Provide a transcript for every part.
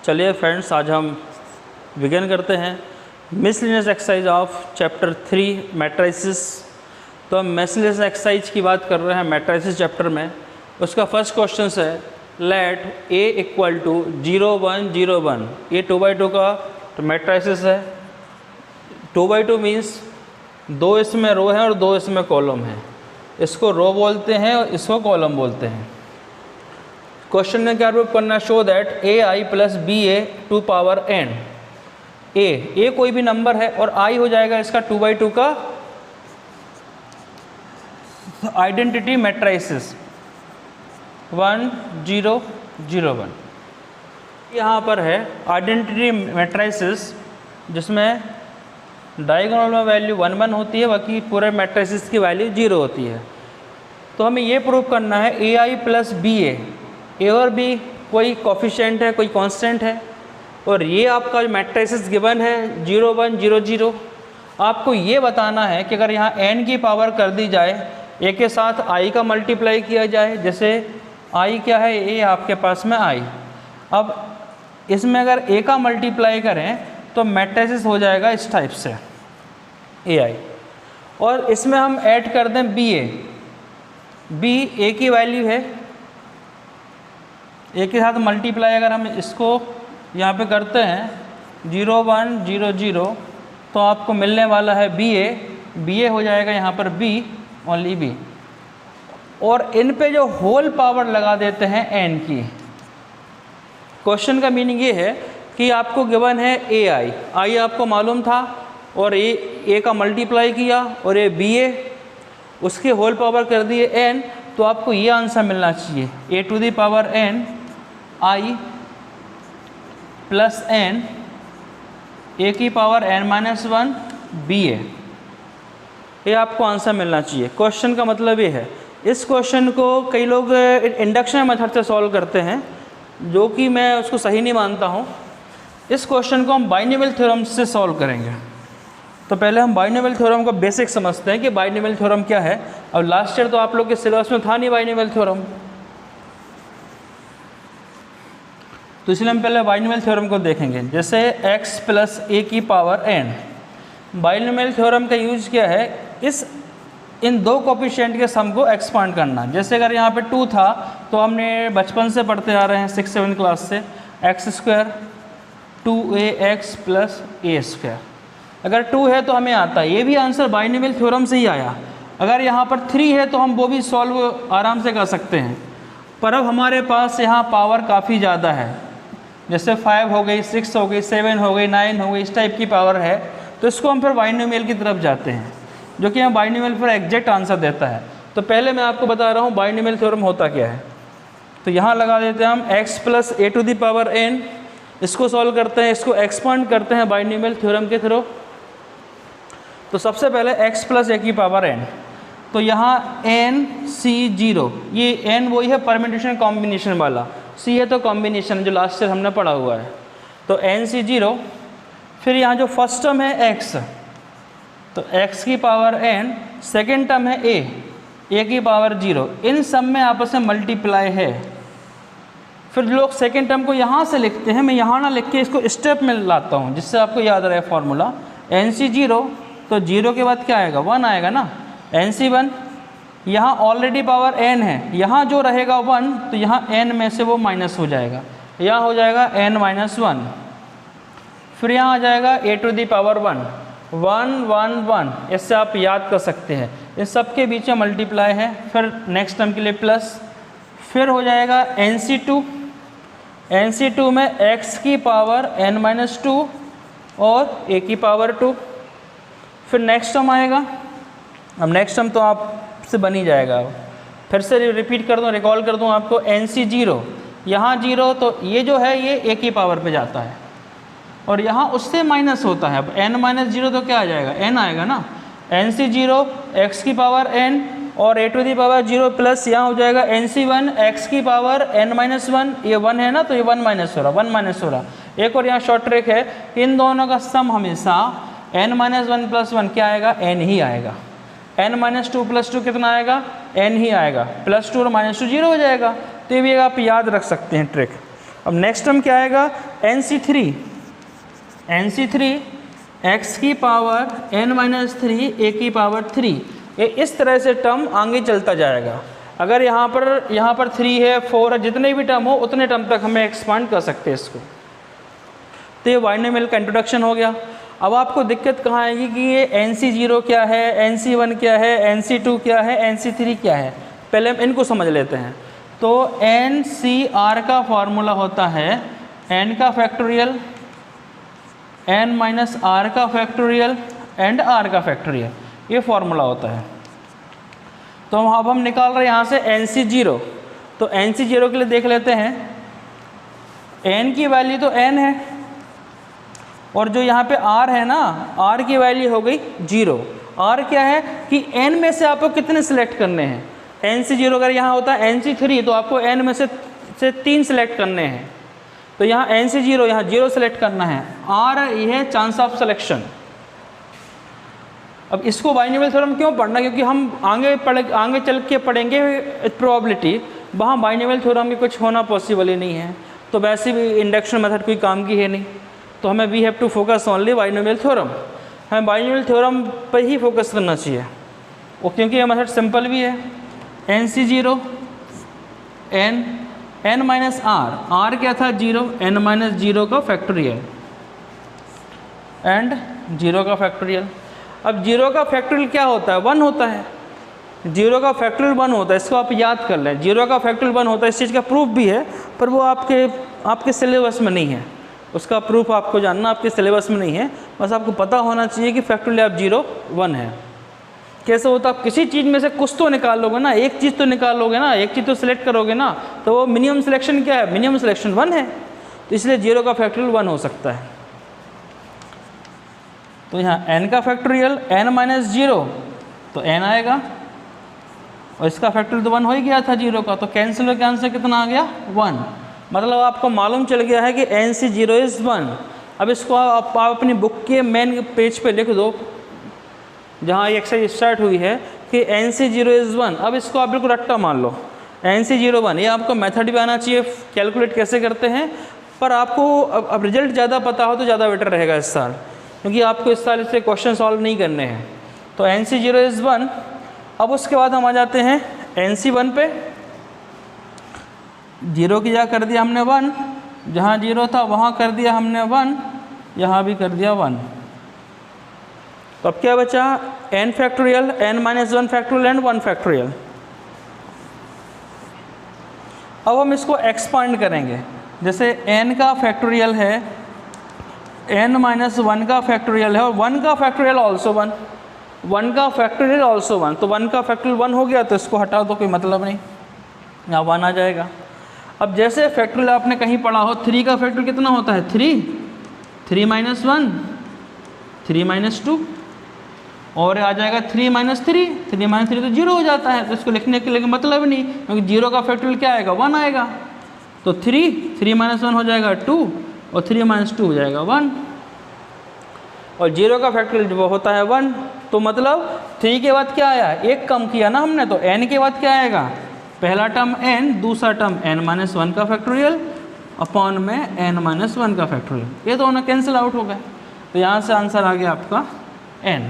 चलिए फ्रेंड्स, आज हम बिगिन करते हैं miscellaneous exercise of chapter 3 matrices. तो हम मिसलिनियस एक्सरसाइज की बात कर रहे हैं मैट्रिसेस चैप्टर में। उसका फर्स्ट क्वेश्चन है लेट A इक्वल टू 0 1 0 1। ये 2/2 का तो मैट्रिसेस है। 2/2 मीन्स 2 इसमें रो है और 2 इसमें कॉलम है। इसको रो बोलते हैं और इसको कॉलम बोलते हैं। क्वेश्चन में क्या प्रूव करना, show that AI plus BA to power n। A कोई भी नंबर है और I हो जाएगा इसका 2/2 का आइडेंटिटी मैट्रिसेस 1 0 0 1। यहाँ पर है आइडेंटिटी मैट्रिसेस जिसमें डायगोनल में वैल्यू 1 1 होती है, बाकी पूरे मैट्रिसेस की वैल्यू 0 होती है। तो हमें ये प्रूव करना है AI प्लस BA, ए और बी कोई कोफिशिएंट है, कोई कांस्टेंट है, और ये आपका मैट्रिसेस गिवन है 0 1 0 0। आपको ये बताना है कि अगर यहाँ n की पावर कर दी जाए, a के साथ i का मल्टीप्लाई किया जाए, जैसे i क्या है, a आपके पास में i। अब इसमें अगर a का मल्टीप्लाई करें तो मैट्रिसेस हो जाएगा इस टाइप से ai, और इसमें हम ऐड कर दें ba। b a की वैल्यू है, ए के साथ मल्टीप्लाई अगर हम इसको यहाँ पे करते हैं 0 1 0 0 तो आपको मिलने वाला है BA हो जाएगा यहाँ पर B, ओनली B। और इन पे जो होल पावर लगा देते हैं n की। क्वेश्चन का मीनिंग ये है कि आपको गिवन है I आपको मालूम था और A का मल्टीप्लाई किया और ये BA, उसके होल पावर कर दिए n, तो आपको ये आंसर मिलना चाहिए A to the power n I plus n A की पावर n-1 BA। ये आपको आंसर मिलना चाहिए। क्वेश्चन का मतलब ये है। इस क्वेश्चन को कई लोग इंडक्शन मेथड से सॉल्व करते हैं, जो कि मैं उसको सही नहीं मानता हूँ। इस क्वेश्चन को हम बाइनोमियल थ्योरम से सॉल्व करेंगे। तो पहले हम बाइनोमियल थ्योरम का बेसिक समझते हैं कि बाइनोमियल थ्योरम क्या है। अब लास्ट ईयर तो आप लोग के सिलेबस में था नहीं बाइनोमियल थ्योरम, तो इसलिए हम पहले बाइनोमियल थ्योरम को देखेंगे। जैसे x प्लस a की पावर n, बाइनोमियल थ्योरम का यूज क्या है, इन दो कोफिशिएंट के सम को एक्सपांड करना। जैसे अगर यहाँ पे 2 था तो हमने बचपन से पढ़ते आ रहे हैं 6 7 क्लास से, x² 2ax प्लस a²। अगर 2 है तो हमें आता है, ये भी आंसर बाइनोमियल थ्योरम से ही आया। अगर यहाँ पर 3 है तो हम वो भी सॉल्व आराम से कर सकते हैं। पर अब हमारे पास यहाँ पावर काफ़ी ज़्यादा है, जैसे 5 हो गई, 6 हो गई, 7 हो गई, 9 हो गई, इस टाइप की पावर है। तो इसको हम फिर बाइनोमियल की तरफ जाते हैं, जो कि हमें बाइनोमियल फिर एग्जैक्ट आंसर देता है। तो पहले मैं आपको बता रहा हूँ बाइनोमियल थ्योरम होता क्या है। तो यहाँ लगा देते हैं हम x plus a to the power n। इसको सॉल्व करते हैं, इसको एक्सपांड करते हैं बाइनोमियल थ्योरम के थ्रू। तो सबसे पहले x प्लस a की पावर n, तो यहाँ n c 0, ये n वही है परम्यूटेशन कॉम्बिनेशन वाला, c है तो कॉम्बिनेशन जो लास्ट ईयर हमने पढ़ा हुआ है। तो n c 0, फिर यहाँ जो फर्स्ट टर्म है x, तो x की पावर n, सेकेंड टर्म है a की पावर 0, इन सब में आपस में मल्टीप्लाई है। फिर लोग सेकेंड टर्म को यहाँ से लिखते हैं, मैं यहाँ ना लिख के इसको स्टेप में लाता हूँ जिससे आपको याद रहे फॉर्मूला। n c 0, तो 0 के बाद क्या आएगा, 1 आएगा ना, NC1। यहाँ ऑलरेडी पावर n है, यहाँ जो रहेगा 1, तो यहाँ n में से वो माइनस हो जाएगा, यहाँ हो जाएगा n-1। फिर यहाँ आ जाएगा a टू दी पावर 1 1 1 1, इससे आप याद कर सकते हैं। इन सब के बीच में मल्टीप्लाई है, फिर नेक्स्ट टर्म के लिए प्लस, फिर हो जाएगा NC2 में x की पावर n-2 और a की पावर 2। फिर नेक्स्ट टर्म आएगा, अब नेक्स्ट टर्म तो आपसे बन ही जाएगा। फिर से रिपीट कर दूँ, रिकॉल कर दूँ आपको, NC0, यहाँ 0, तो ये जो है ये a की पावर पे जाता है और यहाँ उससे माइनस होता है। अब n-0 तो क्या आ जाएगा, n आएगा ना। NC0 x की पावर n और a to the power 0 plus यहाँ हो जाएगा NC1 x की पावर n-1, ये 1 है ना, तो ये 1 माइनस हो रहा। एक और यहाँ शॉर्ट ट्रिक है, इन दोनों का सम हमेशा n-1 प्लस 1 क्या आएगा, n ही आएगा। n-2 प्लस 2 कितना आएगा, n ही आएगा। +2 और -2 0 हो जाएगा। तो ये भी आप याद रख सकते हैं ट्रिक। अब नेक्स्ट टर्म क्या आएगा, NC3 x की पावर n-3 a की पावर 3। ये इस तरह से टर्म आगे चलता जाएगा। अगर यहाँ पर 3 है, 4 है, जितने भी टर्म हो उतने टर्म तक हमें एक्सपांड कर सकते हैं इसको। तो ये बाइनोमियल का इंट्रोडक्शन हो गया। अब आपको दिक्कत कहाँ आएगी कि ये NC0 क्या है, NC1 क्या है, NC2 क्या है, NC3 क्या है। पहले हम इनको समझ लेते हैं। तो NCR का फॉर्मूला होता है n का फैक्टोरियल, n माइनस r का फैक्टोरियल एंड r का फैक्टोरियल, ये फॉर्मूला होता है। तो अब हम निकाल रहे हैं यहाँ से NC0। तो NC0 के लिए देख लेते हैं, n की वैल्यू तो n है और जो यहाँ पे r है ना, r की वैल्यू हो गई 0। r क्या है कि n में से आपको कितने सिलेक्ट करने हैं। NC0 अगर यहाँ होता है NC3 तो आपको n में से 3 सिलेक्ट करने हैं। तो यहाँ NC0 यहाँ 0 सेलेक्ट करना है। r ये है चांस ऑफ सिलेक्शन। अब इसको बाइनोमियल थ्योरम क्यों पढ़ना, क्योंकि हम आगे चल के पढ़ेंगे प्रोबेबिलिटी, वहाँ बाइनोमियल थ्योरम में कुछ होना पॉसिबल ही नहीं है। तो वैसे भी इंडक्शन मेथड कोई काम की है नहीं, तो हमें we have to focus only binomial theorem. हमें बाइनोमियल थ्योरम पर ही फोकस करना चाहिए वो, क्योंकि ये मेथड सिंपल भी है। NC0 n माइनस r क्या था 0, n माइनस 0 का फैक्टोरियल एंड 0 का फैक्टोरियल। अब 0 का फैक्टोरियल क्या होता है, 1 होता है। 0 का फैक्टोरियल 1 होता है, इसको आप याद कर लें। 0 का फैक्टोरियल 1 होता है, इस चीज़ का प्रूफ भी है, पर वो आपके सिलेबस में नहीं है। उसका प्रूफ आपको जानना आपके सिलेबस में नहीं है, बस आपको पता होना चाहिए कि फैक्टोरियल आप 0 1 है। कैसे होता, आप किसी चीज़ में से कुछ तो निकाल लोगे ना, एक चीज़ तो निकालोगे ना, एक चीज़ तो सिलेक्ट करोगे ना, तो वो मिनिमम सिलेक्शन क्या है, मिनिमम सिलेक्शन 1 है। तो इसलिए 0 का फैक्टोरियल 1 हो सकता है। तो यहाँ n का फैक्टोरियल n माइनस 0 तो n आएगा, और इसका फैक्टोरियल तो 1 हो ही गया था 0 का, तो कैंसिल होकर आंसर कितना आ गया 1। मतलब आपको मालूम चल गया है कि NC0 इज़ 1। अब इसको आप अपनी बुक के मेन पेज पे लिख दो, जहाँ ये एक्सरसाइज स्टार्ट हुई है कि NC0 इज़ 1। अब इसको आप बिल्कुल रट्टा मान लो, NC0 1। ये आपको मेथड भी आना चाहिए कैलकुलेट कैसे करते हैं, पर आपको अब रिजल्ट ज़्यादा पता हो तो ज़्यादा बेटर रहेगा इस साल, क्योंकि आपको इस साल इससे क्वेश्चन सॉल्व नहीं करने हैं। तो NC0 इज़ 1। अब उसके बाद हम आ जाते हैं NC1 पे। 0 की जगह कर दिया हमने 1, जहाँ 0 था वहाँ कर दिया हमने 1, यहाँ भी कर दिया 1। तो अब क्या बचा, n factorial, n minus 1 factorial and 1 factorial. अब हम इसको एक्सपांड करेंगे। जैसे n का फैक्टोरियल है, n माइनस 1 का फैक्टोरियल है, और 1 का फैक्टोरियल ऑल्सो 1, 1 का फैक्टोरियल ऑल्सो 1। तो 1 का फैक्टोरियल 1 हो गया, तो इसको हटा दो, कोई मतलब नहीं, यहाँ 1 आ जाएगा। अब जैसे फैक्टोरियल आपने कहीं पढ़ा हो, 3 का फैक्टोरियल कितना होता है 3, 3 माइनस 1 3 माइनस 2, और आ जाएगा 3 माइनस 3, 3 माइनस 3 तो 0 हो जाता है। तो इसको लिखने के लिए मतलब नहीं, क्योंकि 0 का फैक्टोरियल क्या आएगा 1 आएगा। तो 3 माइनस 1 हो जाएगा 2, और 3 माइनस 2 हो जाएगा 1, और 0 का फैक्टोरियल जो होता है 1। तो मतलब 3 के बाद क्या आया, 1 कम किया ना हमने, तो n के बाद क्या आएगा, पहला टर्म n, दूसरा टर्म n माइनस 1 का फैक्टोरियल अपॉन में n माइनस 1 का फैक्टोरियल। ये दोनों कैंसिल आउट हो गए, तो यहाँ से आंसर आ गया आपका n।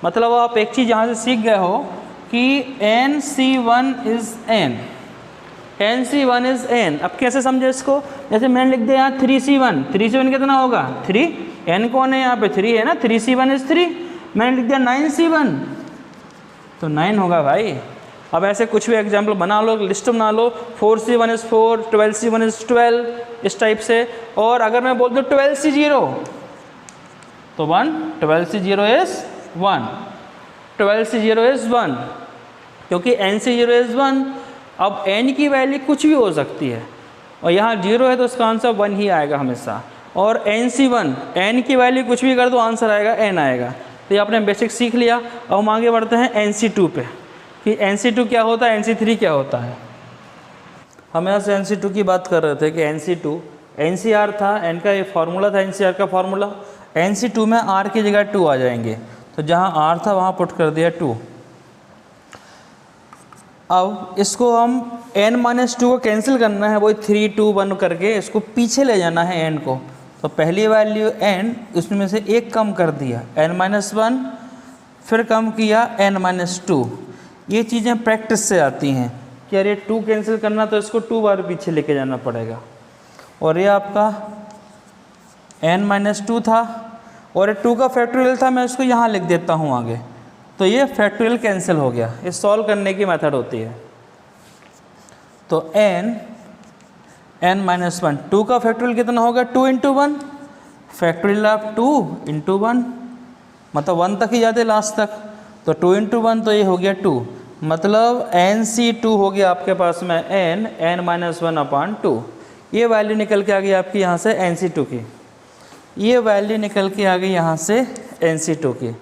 मतलब आप एक चीज़ यहाँ से सीख गए हो कि NC1 is n, NC1 is n। अब कैसे समझे इसको, जैसे मैंने लिख दिया यहाँ 3C1, 3C1 कितना होगा 3, n कौन है यहाँ पे 3 है ना, 3C1 इज़ 3। मैंने लिख दिया 9C1 तो 9 होगा भाई। अब ऐसे कुछ भी एग्जाम्पल बना लो, लिस्ट बना लो, 4C1 इज़ 4, 12C1 इज़ 12, इस टाइप से। और अगर मैं बोल दूँ 12C0 तो 1, 12C0 इज़ 1, 12C0 इज़ 1, क्योंकि NC0 इज़ 1। अब n की वैल्यू कुछ भी हो सकती है, और यहाँ 0 है तो इसका आंसर 1 ही आएगा हमेशा। और NC1 n की वैल्यू कुछ भी कर दो आंसर आएगा n आएगा। तो ये आपने बेसिक सीख लिया। अब हम आगे बढ़ते हैं NC2 पे, कि NC2 क्या होता है, NC3 क्या होता है। हम यहाँ से NC2 की बात कर रहे थे कि NC2 NCR था, n का ये फार्मूला था NCR का फार्मूला। NC2 में r की जगह 2 आ जाएंगे, तो जहाँ r था वहाँ पुट कर दिया 2। अब इसको हम n माइनस टू को कैंसिल करना है, वही 3 2 1 करके इसको पीछे ले जाना है n को। तो पहली वैल्यू n, उसमें से एक कम कर दिया n माइनस वन, फिर कम किया n माइनस टू। ये चीज़ें प्रैक्टिस से आती हैं कि अरे 2 कैंसिल करना तो इसको 2 बार पीछे लेके जाना पड़ेगा। और ये आपका n माइनस टू था और 2 का फैक्टोरियल था, मैं इसको यहाँ लिख देता हूँ आगे। तो ये फैक्टोरियल कैंसिल हो गया। ये सॉल्व करने की मेथड होती है। तो n माइनस वन, 2 का फैक्टोरियल कितना होगा 2 into one, factorial of 2 into one, मतलब 1 तक ही जाते लास्ट तक। तो 2 इंटू वन तो ये हो गया 2, मतलब NC2 हो गया आपके पास में n माइनस वन अपान 2। ये वैल्यू निकल के आ गई आपकी यहाँ से NC2 की, ये वैल्यू निकल के आ गई यहाँ से NC2 की।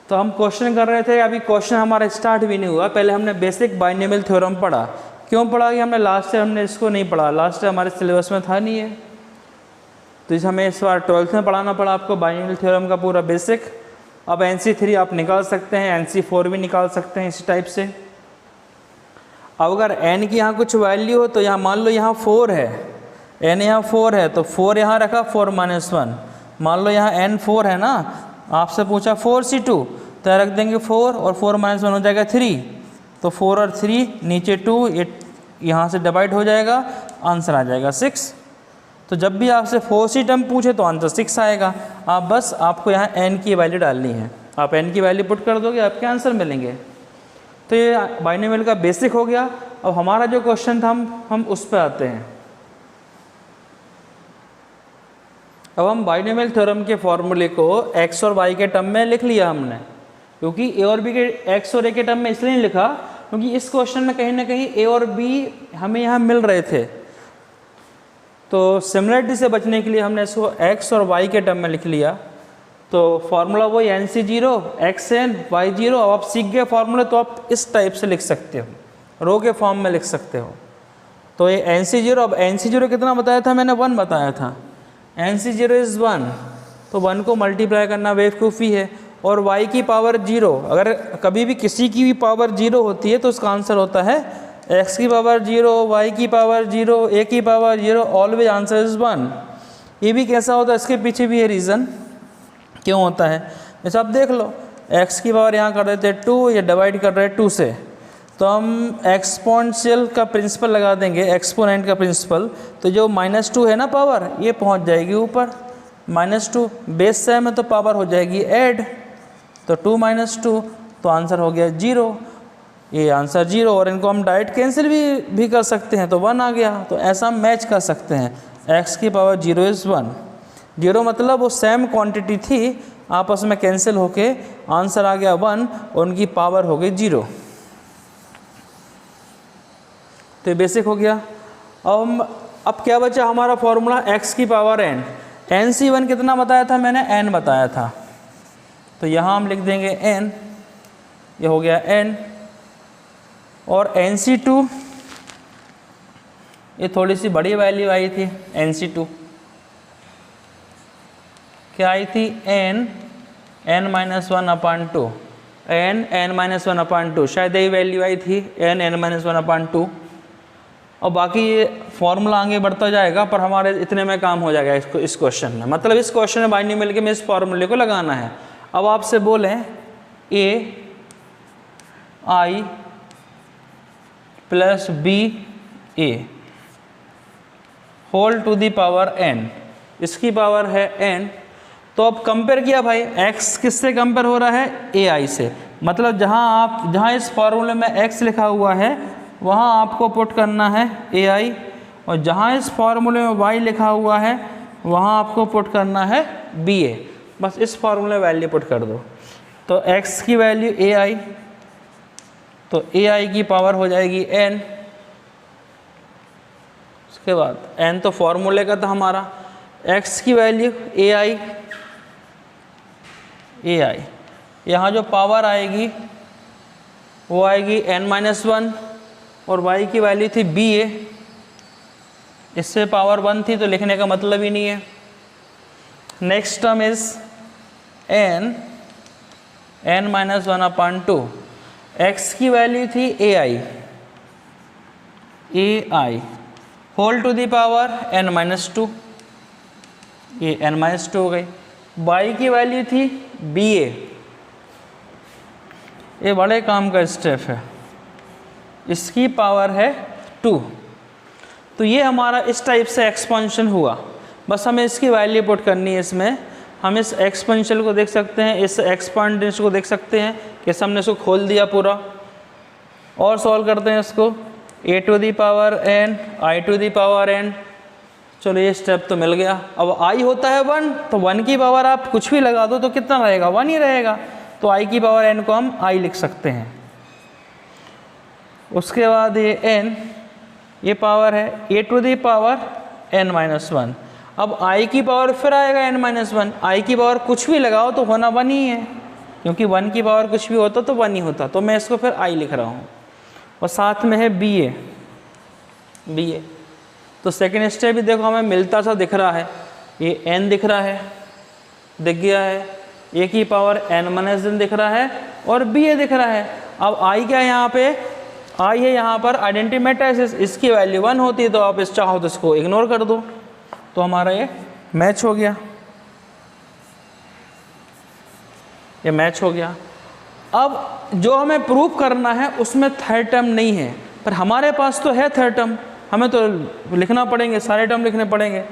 तो हम क्वेश्चन कर रहे थे, अभी क्वेश्चन हमारा स्टार्ट भी नहीं हुआ। पहले हमने बेसिक बाइनोमियल थ्योरम पढ़ा। क्यों पढ़ा कि हमने लास्ट टाइम हमने इसको नहीं पढ़ा, लास्ट टाइम हमारे सिलेबस में था नहीं है। तो इस हमें इस बार 12th में पढ़ाना पड़ा आपको बाइनोमियल थ्योरम का पूरा बेसिक। अब NC3 आप निकाल सकते हैं, NC4 भी निकाल सकते हैं इसी टाइप से। अब अगर n की यहाँ कुछ वैल्यू हो तो यहाँ मान लो यहाँ 4 है, n यहाँ 4 है तो 4 यहाँ रखा 4 माइनस वन। मान लो यहाँ n 4 है ना, आपसे पूछा 4C2 तो रख देंगे 4 और 4 माइनस वन हो जाएगा 3। तो 4 और 3 नीचे 2, ये यहाँ से डिवाइड हो जाएगा, आंसर आ जाएगा 6। तो जब भी आपसे 4C टर्म पूछे तो आंसर 6 आएगा। आप बस आपको यहाँ n की वैल्यू डालनी है, आप n की वैल्यू पुट कर दोगे आपके आंसर मिलेंगे। तो ये बाइनोमियल का बेसिक हो गया। अब हमारा जो क्वेश्चन था हम उस पर आते हैं। अब हम बाइनोमियल थ्योरम के फॉर्मूले को x और y के टर्म में लिख लिया हमने, क्योंकि a और b के x और a के टर्म में इसलिए नहीं लिखा क्योंकि इस क्वेश्चन में कहीं ना कहीं a और b हमें यहाँ मिल रहे थे। तो सिमिलरिटी से बचने के लिए हमने इसको x और y के टर्म में लिख लिया। तो फार्मूला वही NC0 xn y0। अब आप सीख गए फार्मूले तो आप इस टाइप से लिख सकते हो, रो के फॉर्म में लिख सकते हो। तो ये NC0, अब NC0 कितना बताया था मैंने, 1 बताया था। NC0 इज़ 1, तो 1 को मल्टीप्लाई करना बेवकूफ़ी है। और y की पावर 0, अगर कभी भी किसी की भी पावर 0 होती है तो उसका आंसर होता है x की पावर 0, y की पावर 0, a की पावर 0, ऑलवेज आंसर इज़ 1। ये भी कैसा होता है, इसके पीछे भी है रीज़न क्यों होता है। जैसे आप देख लो, x की पावर यहाँ कर देते हैं 2, ये डिवाइड कर रहे हैं 2 से, तो हम एक्सपोनेंशियल का प्रिंसिपल लगा देंगे, एक्सपोनेंट का प्रिंसिपल। तो जो -2 है ना पावर, ये पहुँच जाएगी ऊपर, -2 बेस से में तो पावर हो जाएगी ऐड, तो 2 - 2 तो आंसर हो गया 0। ये आंसर 0, और इनको हम डायरेक्ट कैंसिल भी कर सकते हैं तो 1 आ गया। तो ऐसा हम मैच कर सकते हैं, x की पावर 0 इज़ 1। 0 मतलब वो सेम क्वांटिटी थी, आपस में कैंसिल होके आंसर आ गया 1 और उनकी पावर हो गई 0। तो बेसिक हो गया। अब क्या बचा हमारा फॉर्मूला, x की पावर n। NC1 कितना बताया था मैंने, n बताया था, तो यहाँ हम लिख देंगे n, ये हो गया n। और NC2 ये थोड़ी सी बड़ी वैल्यू आई थी, NC2 क्या आई थी, n-1/2, n-1/2, शायद यही वैल्यू आई थी, n-1/2। और बाकी ये फॉर्मूला आगे बढ़ता जाएगा, पर हमारे इतने में काम हो जाएगा इस क्वेश्चन में। मतलब इस क्वेश्चन में बाइनोमियल मिल के में इस फॉर्मूले को लगाना है। अब आपसे बोलें ai + ba whole to the power n, इसकी पावर है n। तो अब कंपेयर किया भाई, x किससे कंपेयर हो रहा है, ai से। मतलब जहाँ इस फॉर्मूले में x लिखा हुआ है वहाँ आपको पुट करना है ai, और जहाँ इस फॉर्मूले में y लिखा हुआ है वहाँ आपको पुट करना है ba। बस इस फॉर्मूले में वैल्यू पुट कर दो। तो x की वैल्यू ai, तो ai की पावर हो जाएगी n। उसके बाद n तो फॉर्मूले का था हमारा, x की वैल्यू ai, यहाँ जो पावर आएगी वो आएगी n-1, और y की वैल्यू थी ba, इससे पावर 1 थी तो लिखने का मतलब ही नहीं है। Next term is n-1/2, x की वैल्यू थी ai, A I whole to the power n minus two, ये n माइनस टू हो गई। y की वैल्यू थी बी ए, ये बड़े काम का स्टेप है, इसकी पावर है 2। तो ये हमारा इस टाइप से एक्सपेंशन हुआ, बस हमें इसकी वैल्यू पुट करनी है इसमें। हम इस एक्सपेंशन को देख सकते हैं, इस एक्सपेंशन को देख सकते हैं कि हमने इसको खोल दिया पूरा, और सॉल्व करते हैं इसको। a to the power n, i to the power n, चलो ये स्टेप तो मिल गया। अब i होता है 1, तो 1 की पावर आप कुछ भी लगा दो तो कितना रहेगा, 1 ही रहेगा, तो i की पावर n को हम i लिख सकते हैं। उसके बाद ये n, ये पावर है a to the power n minus 1। अब i की पावर फिर आएगा n माइनस 1, i की पावर कुछ भी लगाओ तो होना 1 ही है, क्योंकि 1 की पावर कुछ भी होता तो 1 ही होता, तो मैं इसको फिर i लिख रहा हूँ। और साथ में है बी ए। तो सेकेंड स्टेप भी देखो हमें मिलता सा दिख रहा है, ये n दिख रहा है, दिख गया है, a की पावर n माइनस n दिख रहा है, और बी ए दिख रहा है। अब i क्या है यहाँ पे, i है यहाँ पर आइडेंटिटी मैट्रिक्स, इसकी वैल्यू 1 होती है, तो आप इस चाहो तो इसको इग्नोर कर दो, तो हमारा ये मैच हो गया, ये मैच हो गया। अब जो हमें प्रूफ करना है उसमें थर्ड टर्म नहीं है, पर हमारे पास तो है थर्ड टर्म, हमें तो लिखना पड़ेंगे, सारे टर्म लिखने पड़ेंगे।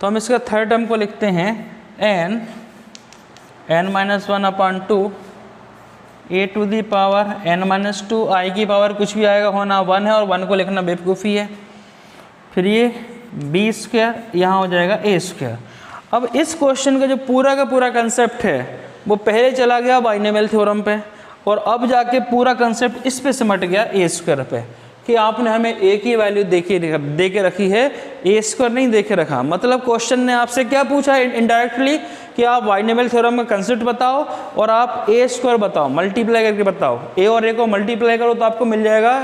तो हम इसका थर्ड टर्म को लिखते हैं n minus 1 upon 2 a to the power n minus 2, i की पावर कुछ भी आएगा होना 1 है, और 1 को लिखना बेवकूफ़ी है। फिर ये बी स्क्वायर, यहाँ हो जाएगा ए स्क्वायर। अब इस क्वेश्चन का जो पूरा का पूरा कंसेप्ट है वो पहले चला गया बाइनोमियल थ्योरम पे, और अब जाके पूरा कंसेप्ट इस पे सिमट गया ए स्क्वायर पे, कि आपने हमें ए की वैल्यू दे के रखी है, ए स्क्वायर नहीं दे के रखा। मतलब क्वेश्चन ने आपसे क्या पूछा इनडायरेक्टली, कि आप बाइनोमियल थ्योरम का कंसेप्ट बताओ और आप ए स्क्वायर बताओ, मल्टीप्लाई करके बताओ, ए और ए को मल्टीप्लाई करो तो आपको मिल जाएगा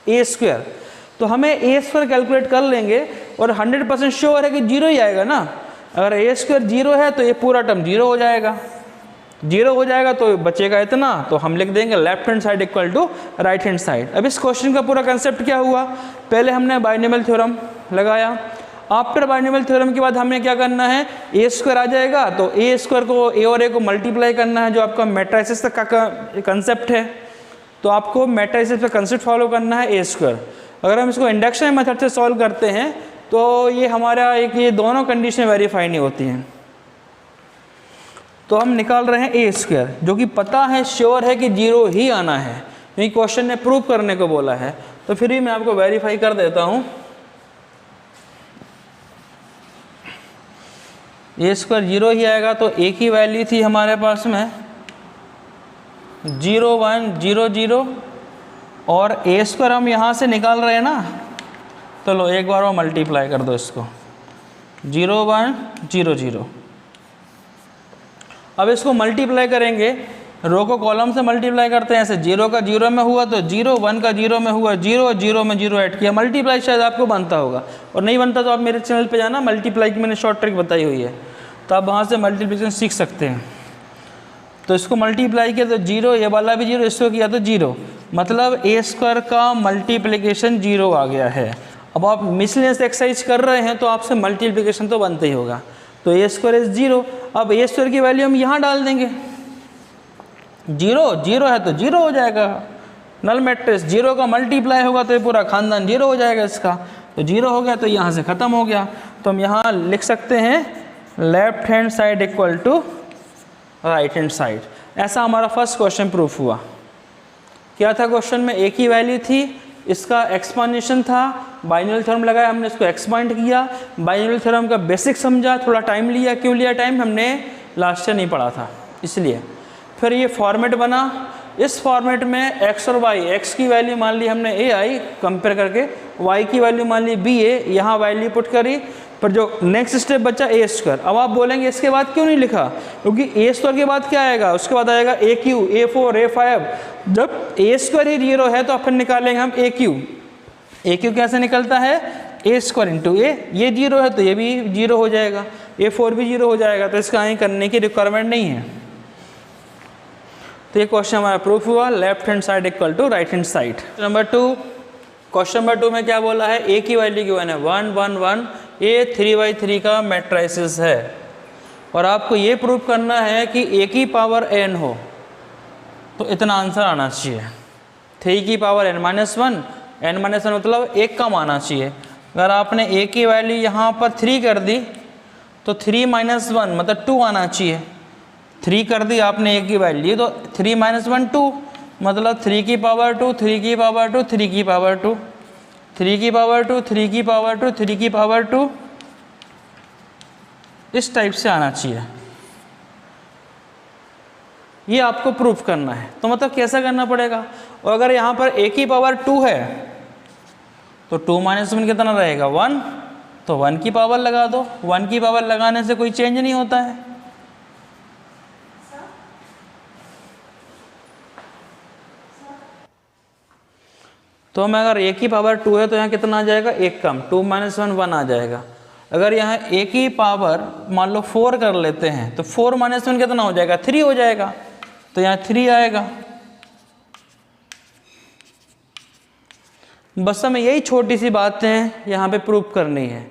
ए स्क्वायर। तो हमें ए स्क्वायर कैलकुलेट कर लेंगे, और 100% श्योर है कि 0 ही आएगा ना। अगर ए स्क्वायर 0 है तो ये पूरा टर्म 0 हो जाएगा, 0 हो जाएगा तो बचेगा इतना, तो हम लिख देंगे left hand side equal to right hand side. अब इस क्वेश्चन का पूरा कंसेप्ट क्या हुआ, पहले हमने बाइनोमियल थ्योरम लगाया, आफ्टर बाइनोमियल थ्योरम के बाद हमें क्या करना है, ए स्क्वायर आ जाएगा, तो ए स्क्वायर को ए और ए को मल्टीप्लाई करना है, जो आपका मैट्रिसेस का कंसेप्ट है, तो आपको मैट्रिसेस का कंसेप्ट फॉलो करना है ए स्क्वायर। अगर हम इसको इंडक्शन मेथड से सॉल्व करते हैं तो ये हमारा ये दोनों कंडीशन वेरीफाई नहीं होती हैं, तो हम निकाल रहे हैं ए स्क्वायर, जो कि पता है श्योर है कि 0 ही आना है, क्योंकि क्वेश्चन ने प्रूव करने को बोला है। तो फिर भी मैं आपको वेरीफाई कर देता हूँ। ए स्क्वायर 0 ही आएगा, तो ए की वैल्यू थी हमारे पास में 0 1 0 0, और ए स्क्वायर हम यहाँ से निकाल रहे हैं ना, तो लो एक बार वो मल्टीप्लाई कर दो इसको, 0 1 0 0। अब इसको मल्टीप्लाई करेंगे, रो को कॉलम से मल्टीप्लाई करते हैं, ऐसे 0 का 0 में हुआ तो 0, 1 का 0 में हुआ 0, 0 में 0 ऐड किया, मल्टीप्लाई शायद आपको बनता होगा, और नहीं बनता तो आप मेरे चैनल पे जाना, मल्टीप्लाई की मैंने शॉर्ट ट्रिक बताई हुई है, तो आप वहाँ से मल्टीप्लिकेशन सीख सकते हैं। तो इसको मल्टीप्लाई किया तो 0, ये वाला भी 0, इसको किया तो 0, मतलब ए स्क्वायर का मल्टीप्लिकेशन 0 आ गया है। अब आप मिसलेनियस एक्सरसाइज कर रहे हैं तो आपसे मल्टीप्लिकेशन तो बनता ही होगा, तो ए स्क्वायर इज 0। अब ए स्क्वायर की वैल्यू हम यहाँ डाल देंगे, 0 0 है तो 0 हो जाएगा, नल मैट्रिक्स 0 का मल्टीप्लाई होगा तो ये पूरा खानदान 0 हो जाएगा इसका, तो 0 हो गया तो यहाँ से ख़त्म हो गया। तो हम यहाँ लिख सकते हैं left hand side equal to right hand side. ऐसा हमारा फर्स्ट क्वेश्चन प्रूफ हुआ। क्या था क्वेश्चन में, ए की वैल्यू थी, इसका एक्सपांडेशन था, बाइनोमियल थ्योरम लगाया, हमने इसको एक्सपांड किया, बाइनोमियल थ्योरम का बेसिक समझा, थोड़ा टाइम लिया। क्यों लिया टाइम, हमने लास्ट ईयर नहीं पढ़ा था इसलिए। फिर ये फॉर्मेट बना, इस फॉर्मेट में एक्स और वाई, एक्स की वैल्यू मान ली हमने ए आई कंपेयर करके, वाई की वैल्यू मान ली बी ए, यहाँ वैल्यू पुट करी, पर जो नेक्स्ट स्टेप बचा ए स्क्वायर। अब आप बोलेंगे इसके बाद क्यों नहीं लिखा, क्योंकि ए स्क्वायर के बाद क्या आएगा, उसके बाद आएगा ए क्यू, ए 4, ए 5। जब ए स्क्वायर ही 0 है तो फिर निकालेंगे हम ए क्यू। ए क्यू कैसे निकलता है, ए स्क्वायर इंटू ए, ये 0 है तो ये भी 0 हो जाएगा, ए 4 भी 0 हो जाएगा, तो इसका कहीं करने की रिक्वायरमेंट नहीं है। तो ये क्वेश्चन हमारा प्रूफ हुआ, left hand side equal to right hand side. Number 2, question number 2 में क्या बोला है, ए की वैल्यू गिवन है 1 1 1, ए 3/3 का मैट्रिसेस है और आपको ये प्रूफ करना है कि ए की पावर n हो तो इतना आंसर आना चाहिए। 3 की पावर n-1, n-1 मतलब 1 कम आना चाहिए। अगर आपने a की वैल्यू यहाँ पर 3 कर दी तो 3 - 1 मतलब 2 आना चाहिए। 3 कर दी आपने a की वैल्यू तो 3 - 1 2 मतलब 3 की पावर 2, 3 की पावर 2, 3 की पावर 2, 3 की पावर 2, 3 की पावर 2, 3 की पावर 2, इस टाइप से आना चाहिए। ये आपको प्रूफ करना है। तो मतलब कैसा करना पड़ेगा, और अगर यहाँ पर a की पावर 2 है तो 2 - 1 कितना रहेगा 1, तो 1 की पावर लगा दो। 1 की पावर लगाने से कोई चेंज नहीं होता है। तो हमें अगर a की पावर 2 है तो यहाँ कितना आ जाएगा 1 कम, 2 - 1 1 आ जाएगा। अगर यहाँ a की पावर मान लो 4 कर लेते हैं तो 4 - 1 कितना हो जाएगा 3 हो जाएगा, तो यहाँ 3 आएगा। बस हमें यही छोटी सी बातें यहाँ पे प्रूफ करनी है।